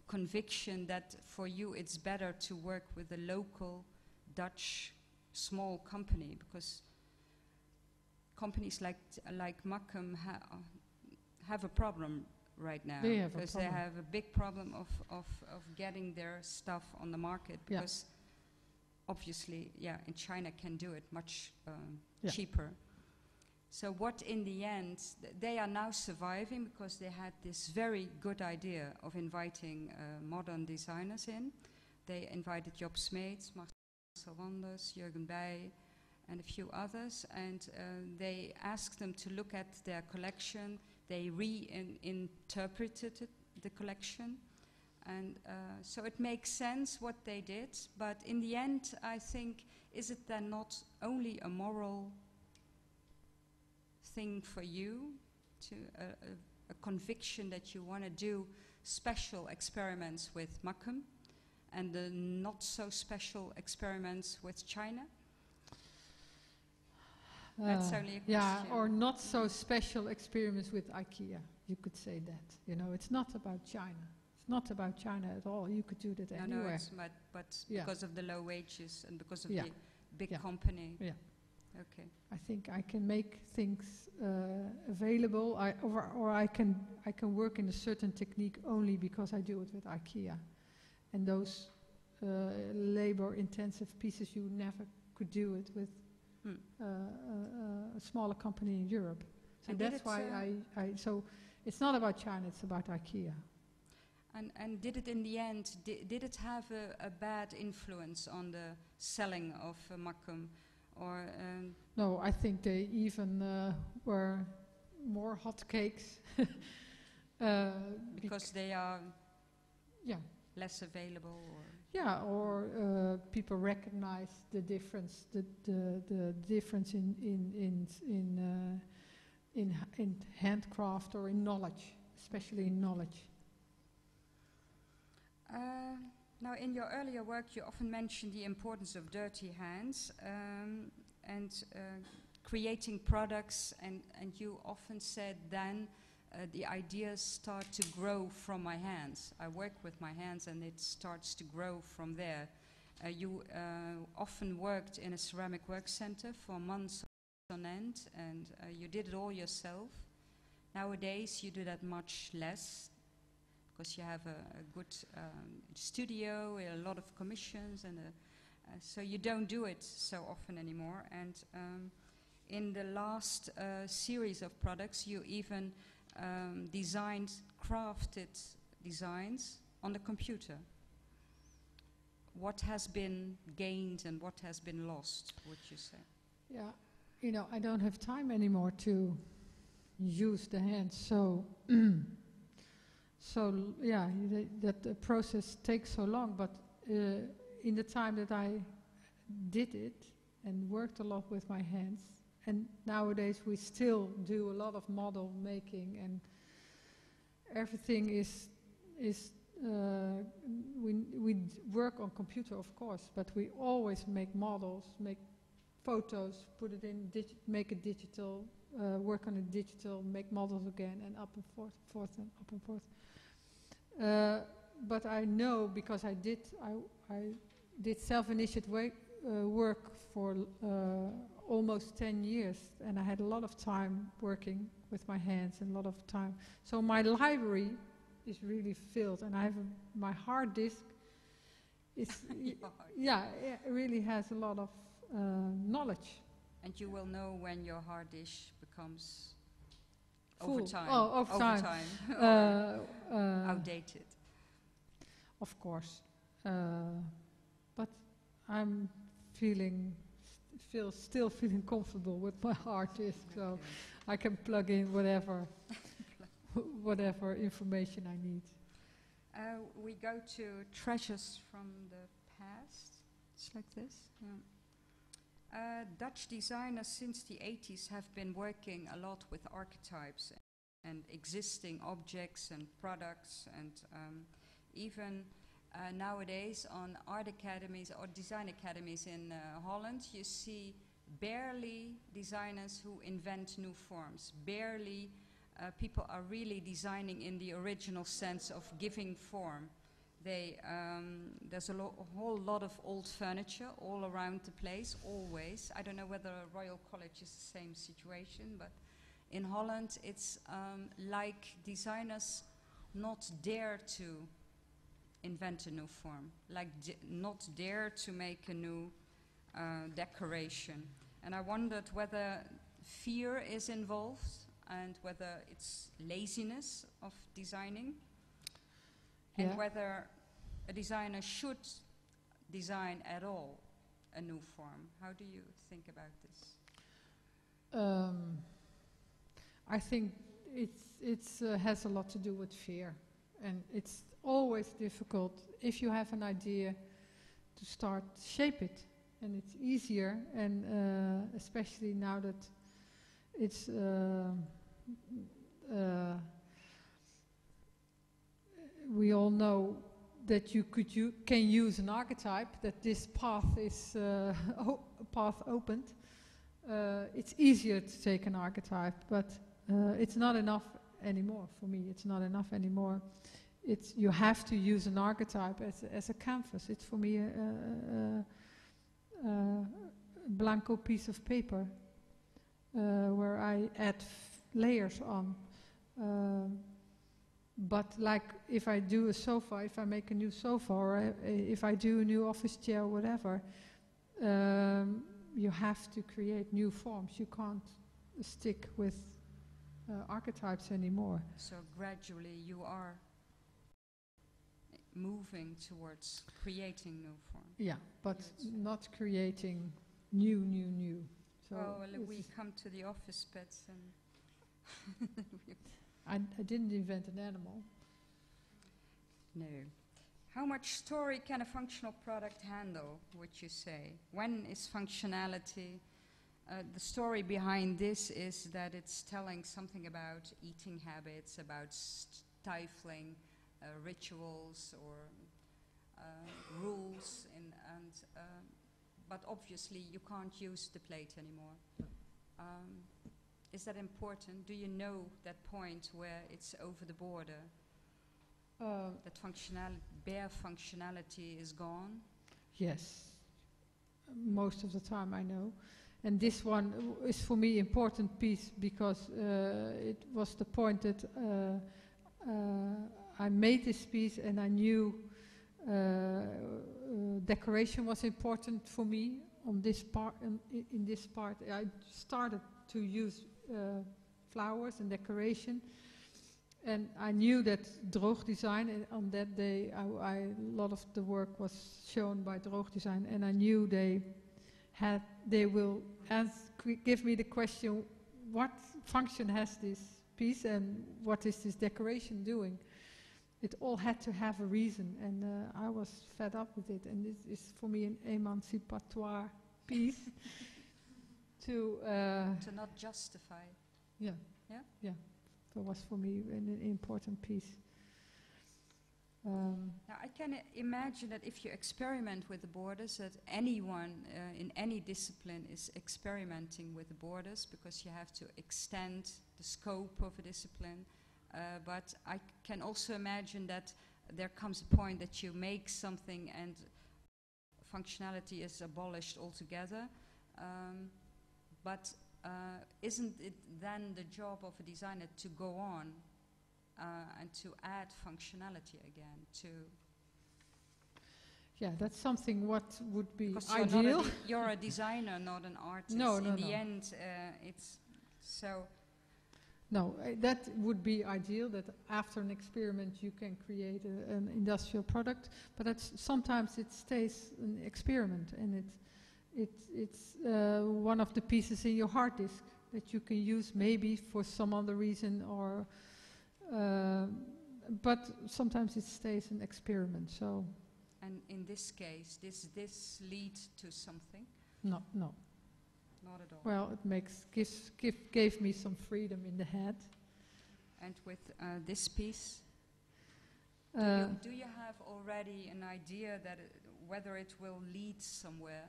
conviction that for you it's better to work with a local Dutch small company, because companies like Mackem have a problem right now, because they have a big problem of getting their stuff on the market, because obviously, in China can do it much cheaper. So what in the end, they are now surviving because they had this very good idea of inviting modern designers in. They invited Job Smeets, Marcel Wanders, Jurgen Bij, and a few others, and they asked them to look at their collection. They reinterpreted the collection, and so it makes sense what they did, but in the end I think, is it then not only a moral thing for you, to a conviction that you want to do special experiments with Mackem and the not so special experiments with China? That's only a question. Yeah, or not so special experiments with IKEA. You could say that. You know, it's not about China. It's not about China at all. You could do that anywhere. No, it's but because of the low wages and because of the big Yeah. company. Yeah. Okay. I think I can make things available, or I can work in a certain technique only because I do it with IKEA, and those labor-intensive pieces you never could do it with a smaller company in Europe. So and that's why so it's not about China; it's about IKEA. And did it in the end? Did it have a bad influence on the selling of Mackem? Or no, I think they even were more hotcakes because they are less available. Or people recognize the difference, the difference in handcraft or in knowledge, especially in knowledge. Now, in your earlier work, you often mentioned the importance of dirty hands and creating products, and you often said then the ideas start to grow from my hands. I work with my hands and it starts to grow from there. You often worked in a ceramic work center for months on end, and you did it all yourself. Nowadays, you do that much less, because you have a good studio, a lot of commissions, and so you don't do it so often anymore. And in the last series of products, you even crafted designs on the computer. What has been gained and what has been lost, would you say? Yeah, you know, I don't have time anymore to use the hands, so that the process takes so long, but in the time that I did it and worked a lot with my hands, and nowadays we still do a lot of model making, and everything is we work on computer, of course, but we always make models, make photos, put it in, make it digital, work on it digital, make models again, and up and forth and up and forth. But I know, because I did self-initiated work for almost 10 years, and I had a lot of time working with my hands and a lot of time. So my library is really filled, and I have my hard disk. It's it really has a lot of knowledge. And you will know when your hard disk becomes Full. over time, outdated. Of course, but I'm still feeling comfortable with my hard disk, so I can plug in whatever information I need. We go to treasures from the past. It's like this. Yeah. Dutch designers since the 80s have been working a lot with archetypes and existing objects and products, and even nowadays on art academies or design academies in Holland, you see barely designers who invent new forms. Barely people are really designing in the original sense of giving form. There's a whole lot of old furniture all around the place, always. I don't know whether Royal College is the same situation, but in Holland it's like designers not dare to invent a new form, like not dare to make a new decoration. And I wondered whether fear is involved and whether it's laziness of designing, and whether a designer should design at all a new form. How do you think about this? I think it's has a lot to do with fear, and it's always difficult if you have an idea to start shape it, and it's easier, and especially now that it's we all know that you can use an archetype, that this path is path opened. It's easier to take an archetype, but it's not enough anymore for me. It's not enough anymore. You have to use an archetype as a canvas. It's for me a blanco piece of paper where I add layers on. But like if I do a sofa, if I make a new sofa, or if I do a new office chair, whatever, you have to create new forms. You can't stick with archetypes anymore. So gradually you are moving towards creating new forms. Yeah, but not creating new. So we come to the office pets and I didn't invent an animal. No. How much story can a functional product handle, would you say? When is functionality? The story behind this is that it's telling something about eating habits, about stifling rituals or rules, but obviously you can't use the plate anymore. Is that important? Do you know that point where it's over the border? That bare functionality is gone? Yes. Most of the time I know. And this one is for me important piece because it was the point that I made this piece and I knew decoration was important for me on this part. In this part I started to use flowers and decoration, and I knew that Droog Design, and on that day a lot of the work was shown by Droog Design, and I knew they will give me the question, what function has this piece and what is this decoration doing? It all had to have a reason, and I was fed up with it, and this is for me an emancipatoire piece. To not justify. Yeah. That was for me an important piece. Now I can imagine that if you experiment with the borders, that anyone in any discipline is experimenting with the borders, because you have to extend the scope of a discipline. But I can also imagine that there comes a point that you make something and functionality is abolished altogether. But isn't it then the job of a designer to go on and to add functionality again? Yeah, that's something what would be because ideal. You're a designer, not an artist. No. In the end, it's so. No, that would be ideal, that after an experiment you can create an industrial product, but sometimes it stays an experiment, and it's one of the pieces in your hard disk that you can use maybe for some other reason, or but sometimes it stays an experiment. So. And in this case, this leads to something? No. Not at all. Well, it gave me some freedom in the head And with this piece, do you have already an idea that whether it will lead somewhere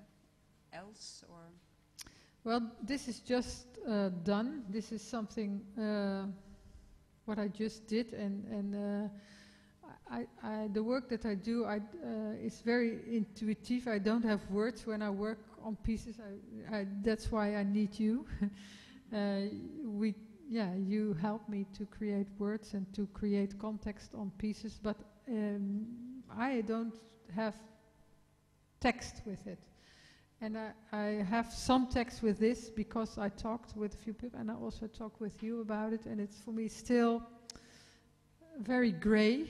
else, or? Well, this is just done. This is something what I just did, and the work that I do is very intuitive. I don't have words when I work on pieces. That's why I need you. You help me to create words and to create context on pieces, but I don't have text with it. And I have some text with this because I talked with a few people, and I also talked with you about it, and it's for me still very grey,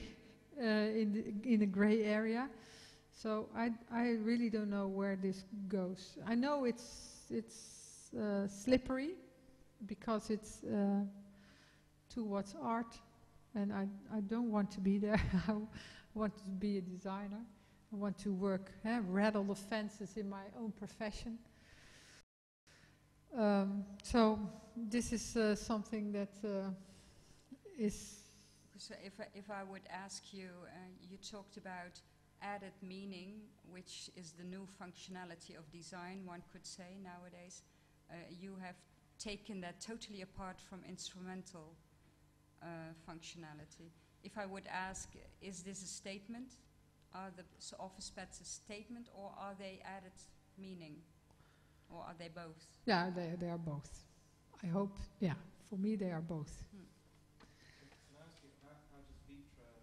in a grey area. So I really don't know where this goes. I know it's slippery because it's towards art, and I don't want to be there. I want to be a designer. I want to work, rattle the fences in my own profession. So this is something that is... So if I would ask you, you talked about added meaning, which is the new functionality of design, one could say nowadays. You have taken that totally apart from instrumental functionality. If I would ask, is this a statement? Are the office pads a statement, or are they added meaning? Or are they both? Yeah, they are both. I hope, for me they are both. Can I ask you, how does Vitra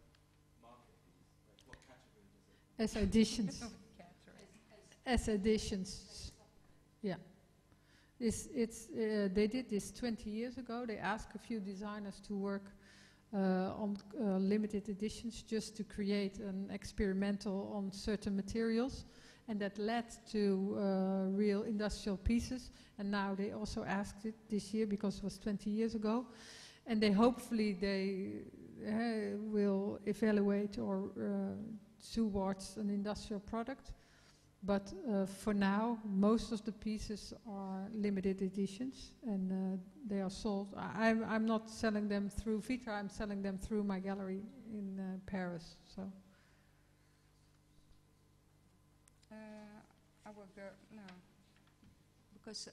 market these? Like, what category does it? As additions. As additions. Yeah. They did this 20 years ago. They asked a few designers to work on limited editions just to create an experimental on certain materials, and that led to real industrial pieces. And now they also asked it this year because it was 20 years ago, and they hopefully will evaluate or towards an industrial product. But for now, most of the pieces are limited editions, and they are sold. I'm not selling them through Vitra. I'm selling them through my gallery in Paris. So I will go because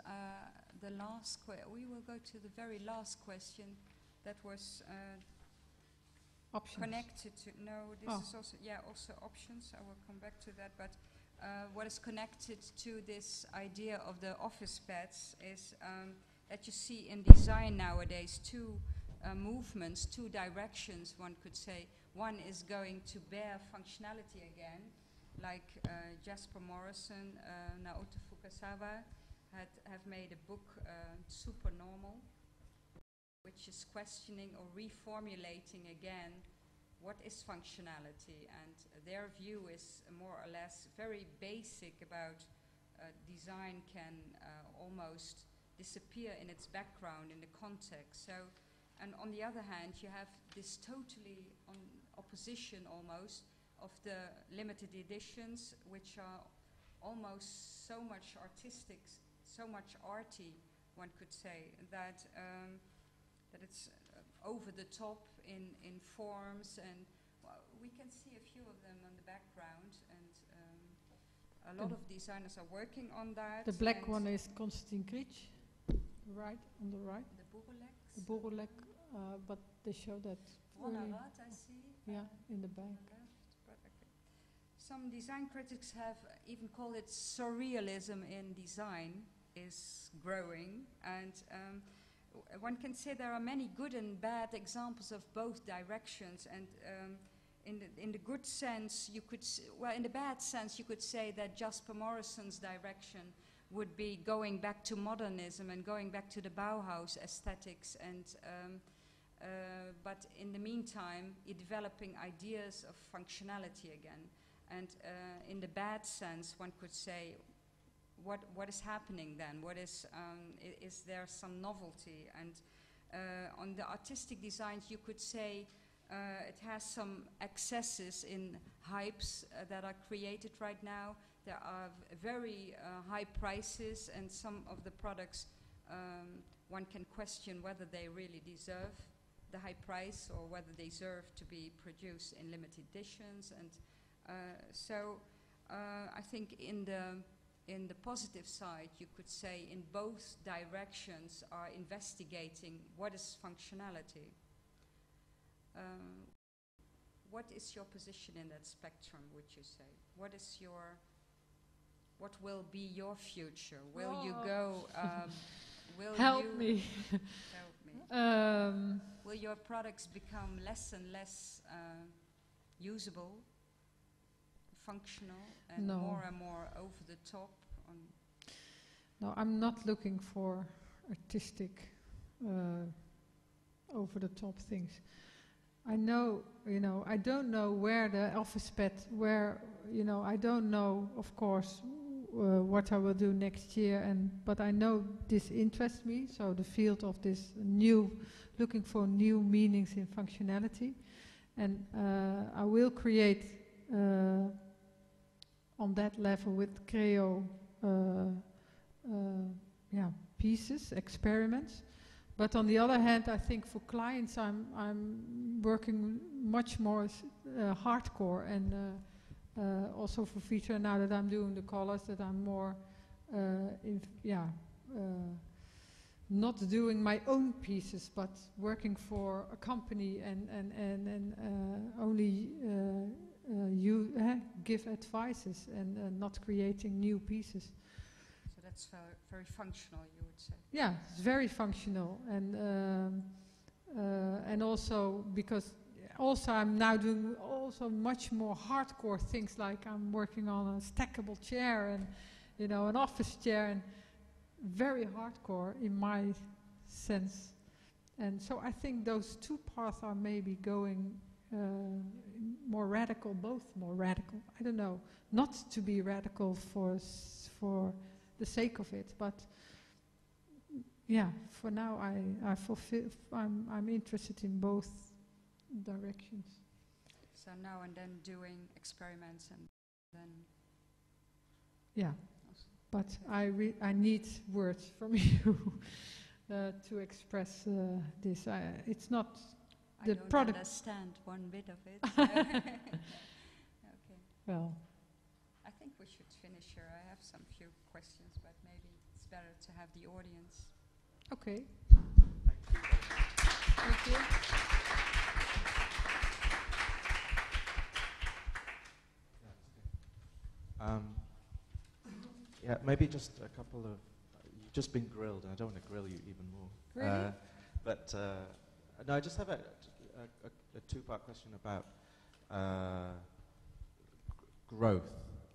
the last we will go to the very last question. That was options. Connected to this is also options. I will come back to that, but. What is connected to this idea of the office pads is that you see in design nowadays two movements, two directions, one could say. One is going to bear functionality again, like Jasper Morrison, Naoto Fukasawa have made a book, Supernormal, which is questioning or reformulating again what is functionality, and their view is more or less very basic about design can almost disappear in its background, in the context. So, and on the other hand, you have this totally opposition almost of the limited editions, which are almost so much artistic, so much arty, one could say, that it's over the top in forms, and we can see a few of them on the background, and a lot of designers are working on that. The black one is Konstantin Kric, right on the right. The The Borolek, but they show that. Vonarat, I see. Yeah, in the back. But okay. Some design critics have even called it surrealism in design is growing, and one can say there are many good and bad examples of both directions, and in the good sense you could in the bad sense you could say that Jasper Morrison's direction would be going back to modernism and going back to the Bauhaus aesthetics, and but in the meantime developing ideas of functionality again, and in the bad sense one could say what is happening then? What is there some novelty? And on the artistic designs, you could say it has some excesses in hypes that are created right now. There are very high prices, and some of the products one can question whether they really deserve the high price or whether they deserve to be produced in limited editions. And so I think in the positive side, you could say in both directions are investigating what is functionality. What is your position in that spectrum, would you say? What will be your future? Will you go, help me. Help me. Will your products become less and less usable, functional, and more and more over the top? No, I'm not looking for artistic, over the top things. I know, I don't know where the alphabet, I don't know, of course, what I will do next year, but I know this interests me, so the field of this looking for new meanings in functionality. And I will create on that level with Creo pieces, experiments. But on the other hand, I think for clients, I'm working much more hardcore, and also for Vitra, now that I'm doing the colors, that I'm more, not doing my own pieces, but working for a company and only give advices and not creating new pieces. So that's very functional, you would say. Yeah, it's very functional, and also because I'm now doing also much more hardcore things, like I'm working on a stackable chair and an office chair, and very hardcore in my sense. And so I think those two paths are maybe going more radical, both more radical. I don't know, not to be radical for the sake of it, but yeah, for now I'm interested in both directions. So now and then doing experiments and then... Yeah, but I need words from you to express this. It's not the product. I don't understand one bit of it. Okay. Well, I think we should finish here. I have some few questions, but maybe it's better to have the audience. Okay. Thank you. Yeah, maybe just a couple of... You've just been grilled, and I don't want to grill you even more. Really? No, I just have a two-part question about growth,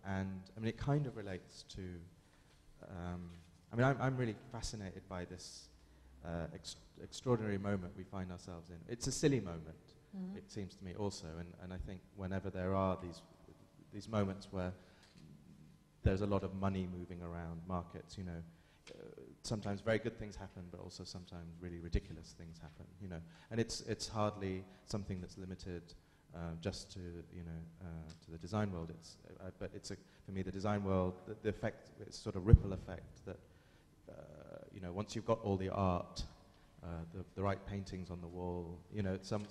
and I mean, it kind of relates to... I'm really fascinated by this extraordinary moment we find ourselves in. It's a silly moment, it seems to me also, and I think whenever there are these moments where there's a lot of money moving around markets, sometimes very good things happen, but also sometimes really ridiculous things happen, and it's hardly something that's limited just to to the design world. But for me, the design world, the effect, it's sort of ripple effect that once you've got all the art, the right paintings on the wall, some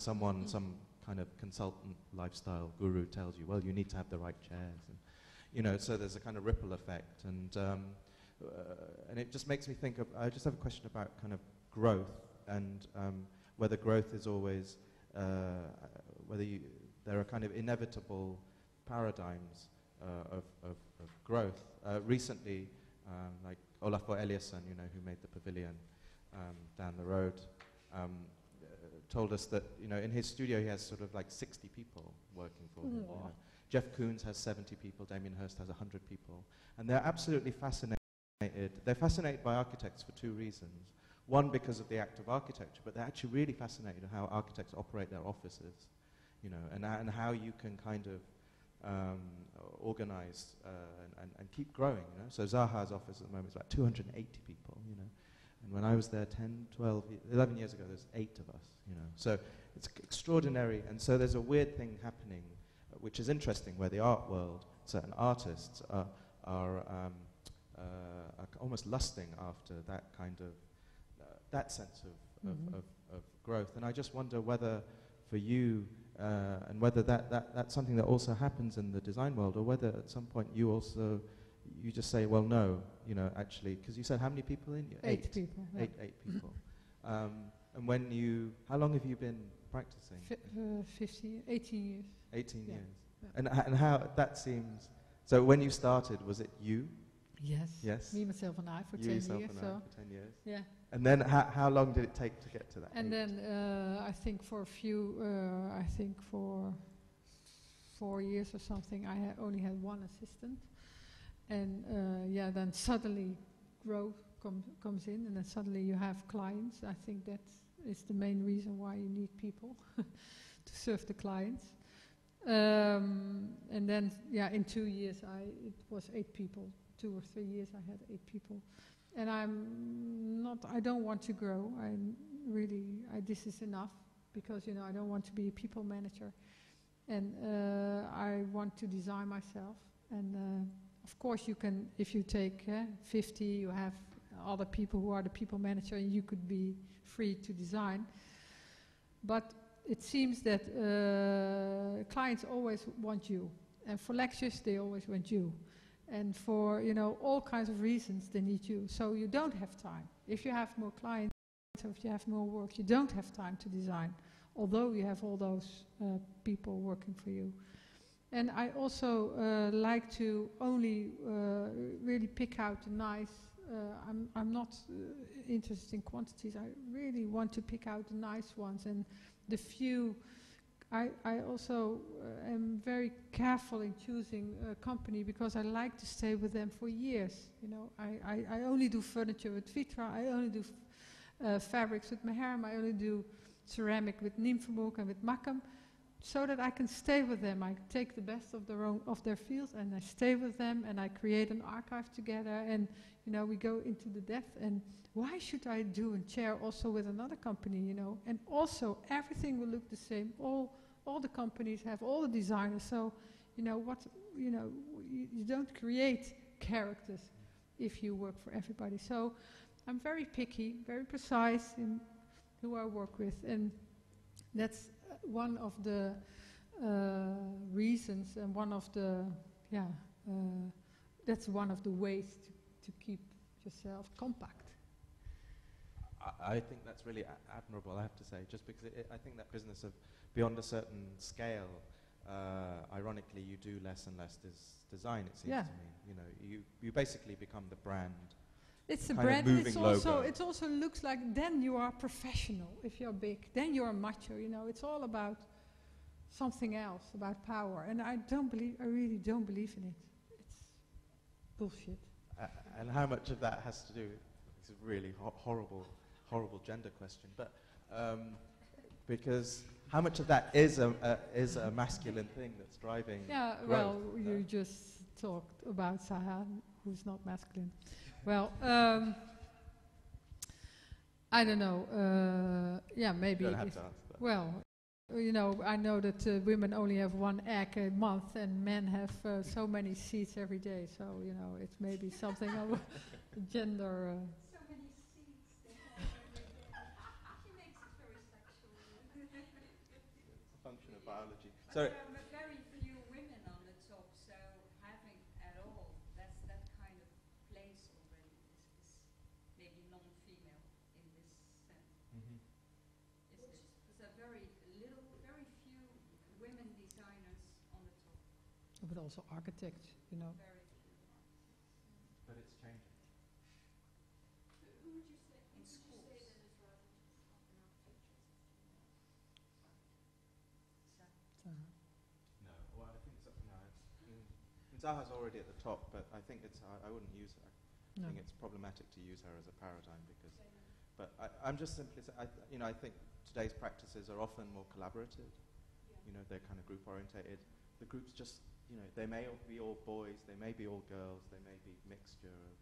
kind of consultant lifestyle guru tells you, well, you need to have the right chairs, and so there's a kind of ripple effect, and it just makes me think of. I just have a question about kind of growth, and whether growth is always there are kind of inevitable paradigms of growth. Recently, like Olafur Eliasson, who made the pavilion down the road, told us that in his studio he has sort of like 60 people working for him. Jeff Koons has 70 people, Damien Hirst has 100 people, and they're absolutely fascinated. They're fascinated by architects for two reasons. One, because of the act of architecture, but they're actually really fascinated with how architects operate their offices, and how you can kind of organize and keep growing. So Zaha's office at the moment is about 280 people, and when I was there 10, 12, 11 years ago, there's 8 of us, So it's extraordinary, and so there's a weird thing happening, which is interesting, where the art world, certain artists are almost lusting after that kind of that sense of of growth. And I just wonder whether for you, and whether that's something that also happens in the design world, or whether at some point you just say, well, no, actually, because you said how many people in you? Eight people. Yeah. Eight people. And how long have you been practicing? 18 years. 18 Yeah. years. Yeah. And how that seems, so when you started, was it you? Yes. Yes. Me, myself, and I for You, 10 yourself, years. and I So for 10 years. yeah. And then how long did it take to get to that? And 8? then I think for a few, I think for 4 years or something, I only had one assistant. And then suddenly growth comes in, and then suddenly you have clients. I think that is the main reason why you need people to serve the clients. And then, in 2 years, it was 8 people. 2 or 3 years, I had 8 people. And I don't want to grow. This is enough, because, I don't want to be a people manager. And I want to design myself. And of course, you can, if you take 50, you have other people who are the people manager, and you could be free to design. But it seems that clients always want you. And for lectures, they always want you. And for, all kinds of reasons, they need you. So you don't have time. If you have more clients, or if you have more work, you don't have time to design, although you have all those people working for you. And I also like to only really pick out the nice, I'm not interested in quantities. I really want to pick out the nice ones, and the few. I also am very careful in choosing a company, because I like to stay with them for years. I only do furniture with Vitra. I only do fabrics with Hermes. I only do ceramic with Nymphenburg and with Mackem, so that I can stay with them. I take the best of their fields, and I stay with them, and I create an archive together, and we go into the depth. And why should I do a chair also with another company, And also everything will look the same. All the companies have all the designers, so you don't create characters if you work for everybody. So I'm very picky, very precise in who I work with, and that's one of the reasons, and one of the that's one of the ways to keep yourself compact. I think that's really admirable, I have to say, just because I think that business of beyond a certain scale, ironically, you do less and less design, it seems to me. You basically become the brand. It's a brand, and it also looks like then you are professional. If you're big, then you're macho. It's all about something else, about power, and I really don't believe in it. It's bullshit. And how much of that has to do? It's a really horrible gender question, but because how much of that is a masculine thing that's driving? Yeah, growth? well, you just talked about Saha, who's not masculine. Well, I don't know. Maybe. You don't have to answer that. Well, I know that women only have one egg a month, and men have so many seeds every day. So it's maybe something of a gender. So many seeds. She makes it very sexual. It's a function of biology. But So. there are very few women on the top, so having at all, that kind of place already is maybe non-female in this sense. Mm-hmm. There are very few women designers on the top. But also architects, Very few. But it's changing. Who would you say? In schools. No, well, I think Zaha's already at the top, but I think I wouldn't use her. I think it's problematic to use her as a paradigm because. But I'm just simply saying, I think today's practices are often more collaborative. Yeah. They're kind of group orientated. The groups just, they may be all boys, they may be all girls, they may be mixture of,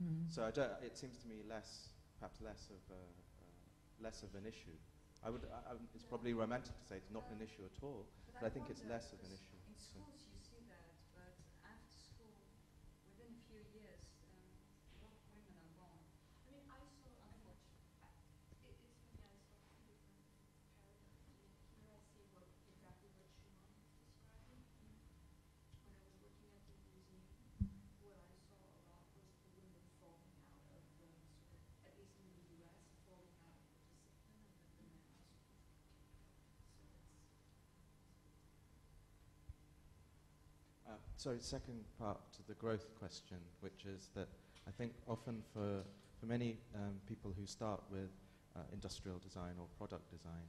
Mm-hmm. So it seems to me perhaps less of an issue. It's probably romantic to say it's not an issue at all, but I think it's less of an issue. In schools you see that, but after school, within a few years, a lot of women are gone. I mean, I saw, unfortunately, it's sorry, second part to the growth question, which is that I think often for many people who start with industrial design or product design,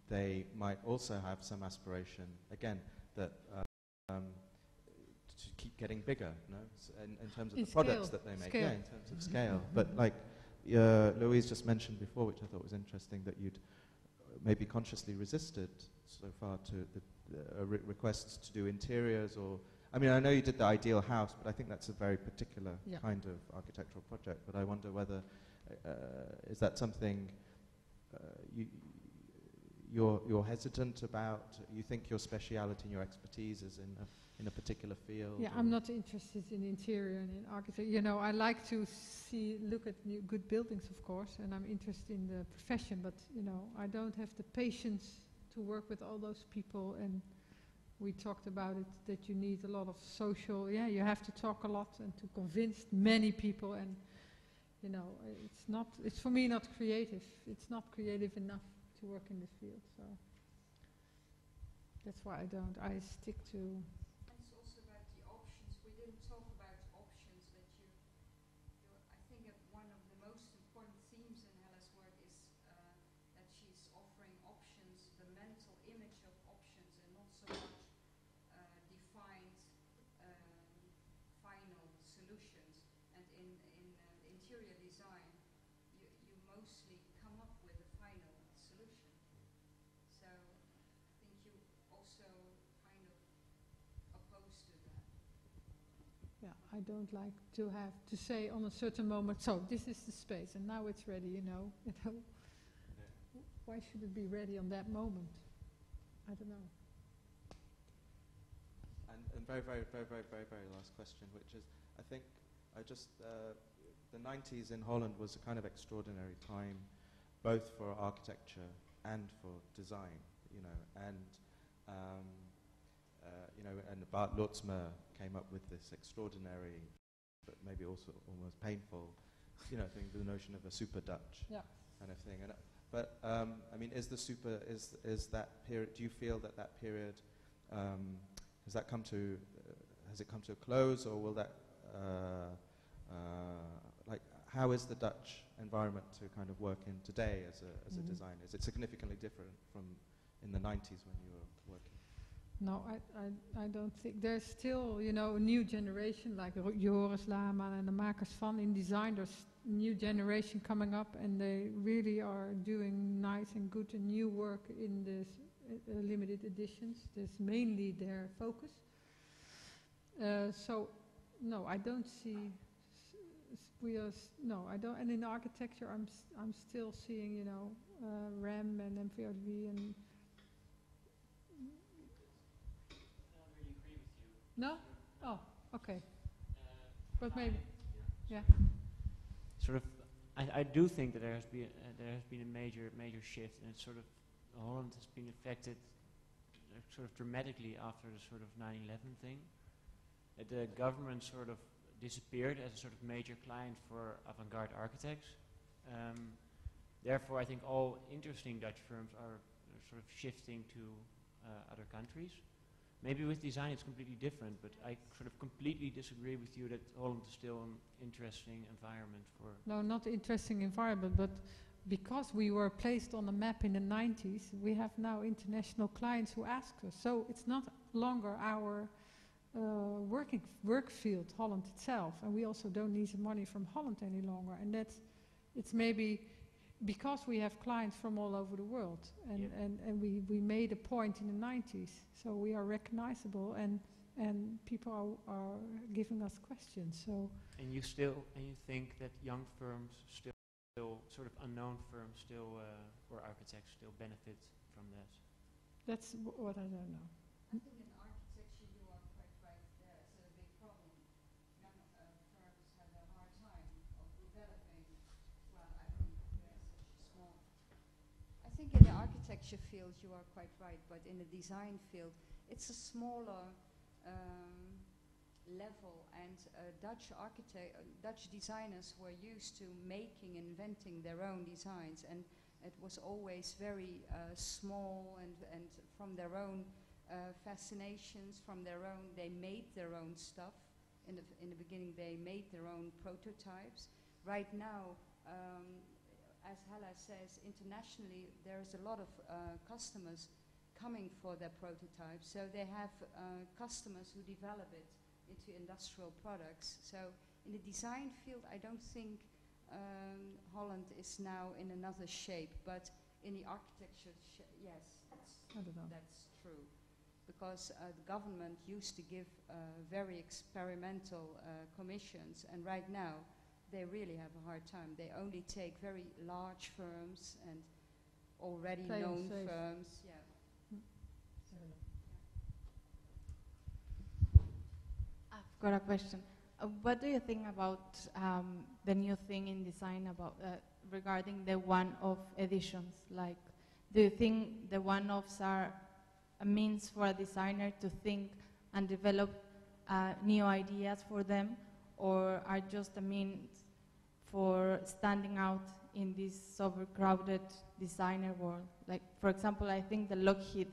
they might also have some aspiration, again, that to keep getting bigger, no? In terms of the products that they make, in terms of scale. But like Louise just mentioned before, which I thought was interesting, that you'd maybe consciously resisted so far to the requests to do interiors, or I mean, I know you did the ideal house, but I think that's a very particular kind of architectural project. But I wonder whether is that something you're hesitant about? You think your speciality and your expertise is in a particular field? Yeah, I'm not interested in interior and in architecture. You know, I like to look at good buildings, of course, and I'm interested in the profession. But you know, I don't have the patience to work with all those people. And we talked about it, that you need a lot of social. Yeah, you have to talk a lot and to convince many people. And you know, it's for me not creative. It's not creative enough to work in this field. So that's why I stick to. And it's also about the options. We didn't talk about options. That I think one of the most important themes in Hella's work is that she's offering options, the mental image of options, and not so much defined final solutions. And in interior design, you mostly come up with a final solution. So I think you also kind of opposed to that. Yeah, I don't like to have to say on a certain moment, so this is the space and now it's ready, you know. Why should it be ready on that moment? I don't know. And very last question, which is, I think the 90s in Holland was a kind of extraordinary time, both for architecture and for design, you know, and Bart Lutzmer came up with this extraordinary, but maybe also almost painful, you know, thing, the notion of a super Dutch kind of thing. But I mean, is that period? Do you feel that period has it come to a close, or will that how is the Dutch environment to kind of work in today as a designer? Is it significantly different from in the 90s when you were working? No, I don't think. There's still, you know, a new generation like Jongeriuslab and the makers van in design. There's a new generation coming up, and they really are doing nice and good and new work in this limited editions. That's mainly their focus. So, no, I don't see. I don't. And in architecture, I'm still seeing, you know, RAM and MVRV and. No? Oh, okay. But maybe, yeah. Sort of, I do think that there has been a major shift, and it's sort of Holland has been affected sort of dramatically after the sort of 9/11 thing. The government sort of disappeared as a sort of major client for avant-garde architects. Therefore, I think all interesting Dutch firms are sort of shifting to other countries. Maybe with design it's completely different, but I sort of completely disagree with you that Holland is still an interesting environment for... No, not interesting environment, but because we were placed on the map in the 90s, we have now international clients who ask us. So it's not longer our work field, Holland itself, and we also don't need the money from Holland any longer. And it's maybe because we have clients from all over the world, and we made a point in the 90s, so we are recognizable, and people are giving us questions. So and you think that young firms still sort of unknown firms still or architects still benefit from that? That's what I don't know. I think in architecture you are quite right. There's a big problem. Young firms have a hard time of developing. Well, I think they're such a small. I think in the architecture field you are quite right, but in the design field it's a smaller level, and Dutch designers were used to making and inventing their own designs, and it was always very small and from their own fascinations from their own. They made their own stuff. In the beginning, they made their own prototypes. Right now, as Hella says, internationally, there's a lot of customers coming for their prototypes. So they have customers who develop it into industrial products. So in the design field, I don't think Holland is now in another shape, but in the architecture, yes, that's true. Because the government used to give very experimental commissions, and right now they really have a hard time. They only take very large firms and already known firms. Yeah. I've got a question. What do you think about the new thing in design about regarding the one-off editions? Like, do you think the one-offs are a means for a designer to think and develop new ideas for them, or are just a means for standing out in this overcrowded designer world? Like, for example, I think the Lockheed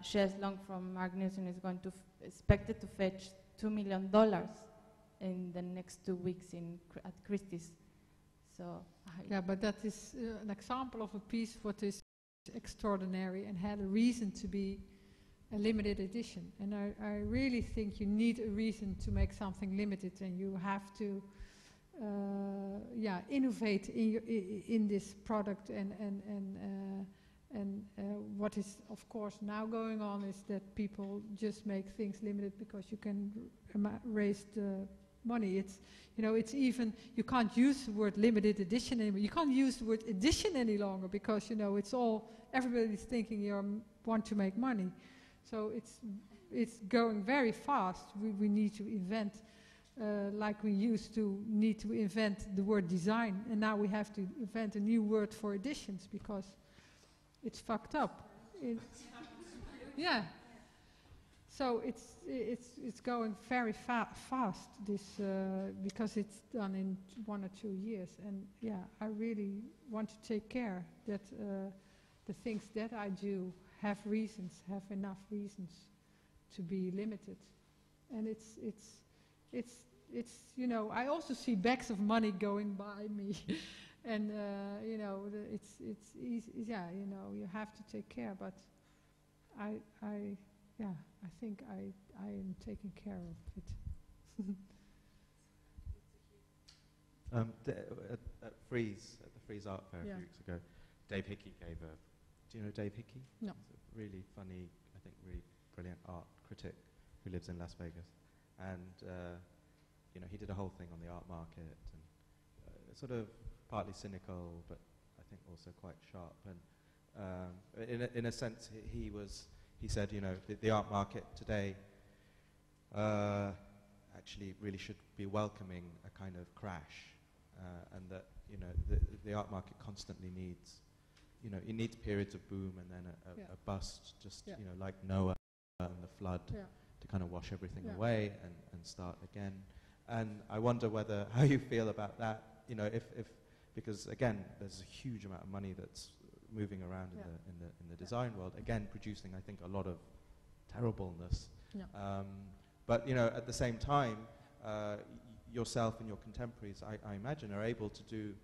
chaise longue from Magnussen is going to expected to fetch $2 million in the next 2 weeks at Christie's. So yeah, but that is an example of a piece what is extraordinary and had a reason to be a limited edition. And I really think you need a reason to make something limited, and you have to innovate in this product. And what is of course now going on is that people just make things limited because you can raise the money. It's, you know, it's even, you can't use the word limited edition anymore. You can't use the word edition any longer because, you know, it's all, everybody's thinking you want to make money. So it's going very fast. We need to invent, like we used to need to invent the word design, and now we have to invent a new word for editions because it's fucked up. Yeah. So it's going very fast. This because it's done in 1 or 2 years, and yeah, I really want to take care that the things that I do have enough reasons to be limited, and it's you know, I also see bags of money going by me. And you know, it's easy. Yeah, you know, you have to take care. But I think I am taking care of it. At the Frieze Art Fair a few weeks ago, Dave Hickey gave a. Do you know Dave Hickey? No. He's a really funny, I think, really brilliant art critic who lives in Las Vegas, and you know, he did a whole thing on the art market and sort of partly cynical, but I think also quite sharp. And in a sense, he said, you know, the art market today actually really should be welcoming a kind of crash, and that, you know, the art market constantly needs, you know, it needs periods of boom and then a bust, just you know, like Noah and the flood, to kind of wash everything away and start again. And I wonder how you feel about that, you know, if because again, there's a huge amount of money that's moving around in the design world. Again, producing, I think, a lot of terribleness. Yeah. But you know, at the same time, yourself and your contemporaries, I imagine, are able to do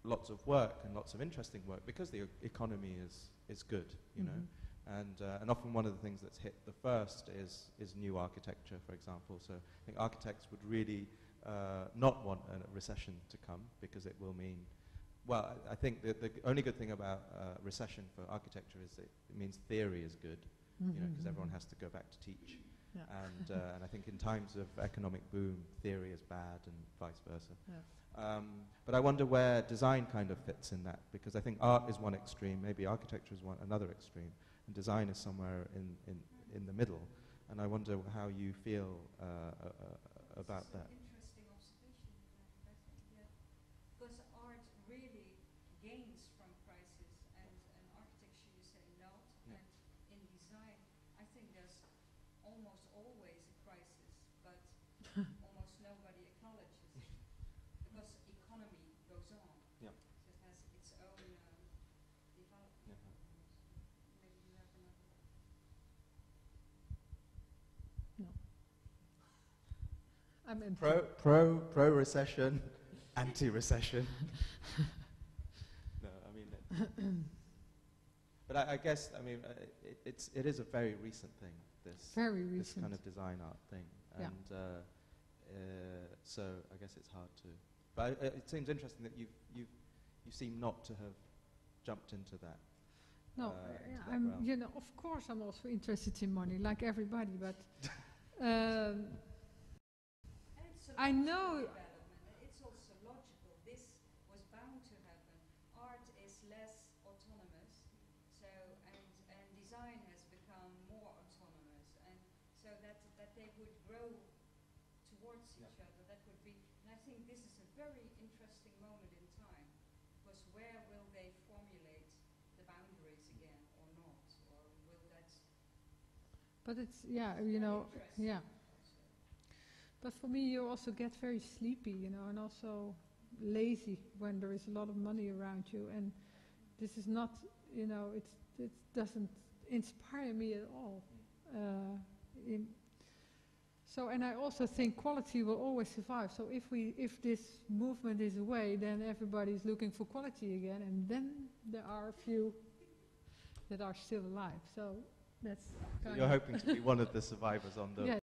lots of work and lots of interesting work because the economy is good, you know. And often one of the things that's hit the first is new architecture, for example. So I think architects would really not want a recession to come because it will mean, well, I think the only good thing about recession for architecture is that it means theory is good, you know, because everyone has to go back to teach. Yeah. And I think in times of economic boom, theory is bad and vice versa. Yeah. But I wonder where design kind of fits in that, because I think art is one extreme, maybe architecture is another extreme, and design is somewhere in the middle. And I wonder how you feel about that. Interesting observation, I think, yeah. Because art really gains from crisis, and architecture, you say, not. And in design, I think there's almost always a crisis, but almost nobody acknowledges it, because economy goes on. Yeah. So it has its own development. Yeah. Maybe you have another. I'm empty. Pro recession, anti recession. No, I mean, but I guess I mean it is a very recent thing. This kind of design art thing, and so I guess it's hard to. But it seems interesting that you seem not to have jumped into that. No, of course I'm also interested in money, like everybody, but I know. It's also logical. This was bound to happen. Art is less autonomous, so and design has become more autonomous, and so that they would grow towards each other. That would be, and I think this is a very interesting moment in time, because where will they formulate the boundaries again, or not, or will that? But it's yeah. But for me, you also get very sleepy, and also lazy when there is a lot of money around you, and this is not, it doesn't inspire me at all. And I also think quality will always survive. So if this movement is away, then everybody's looking for quality again, and then there are a few that are still alive. So that's. So you're hoping to be one of the survivors on the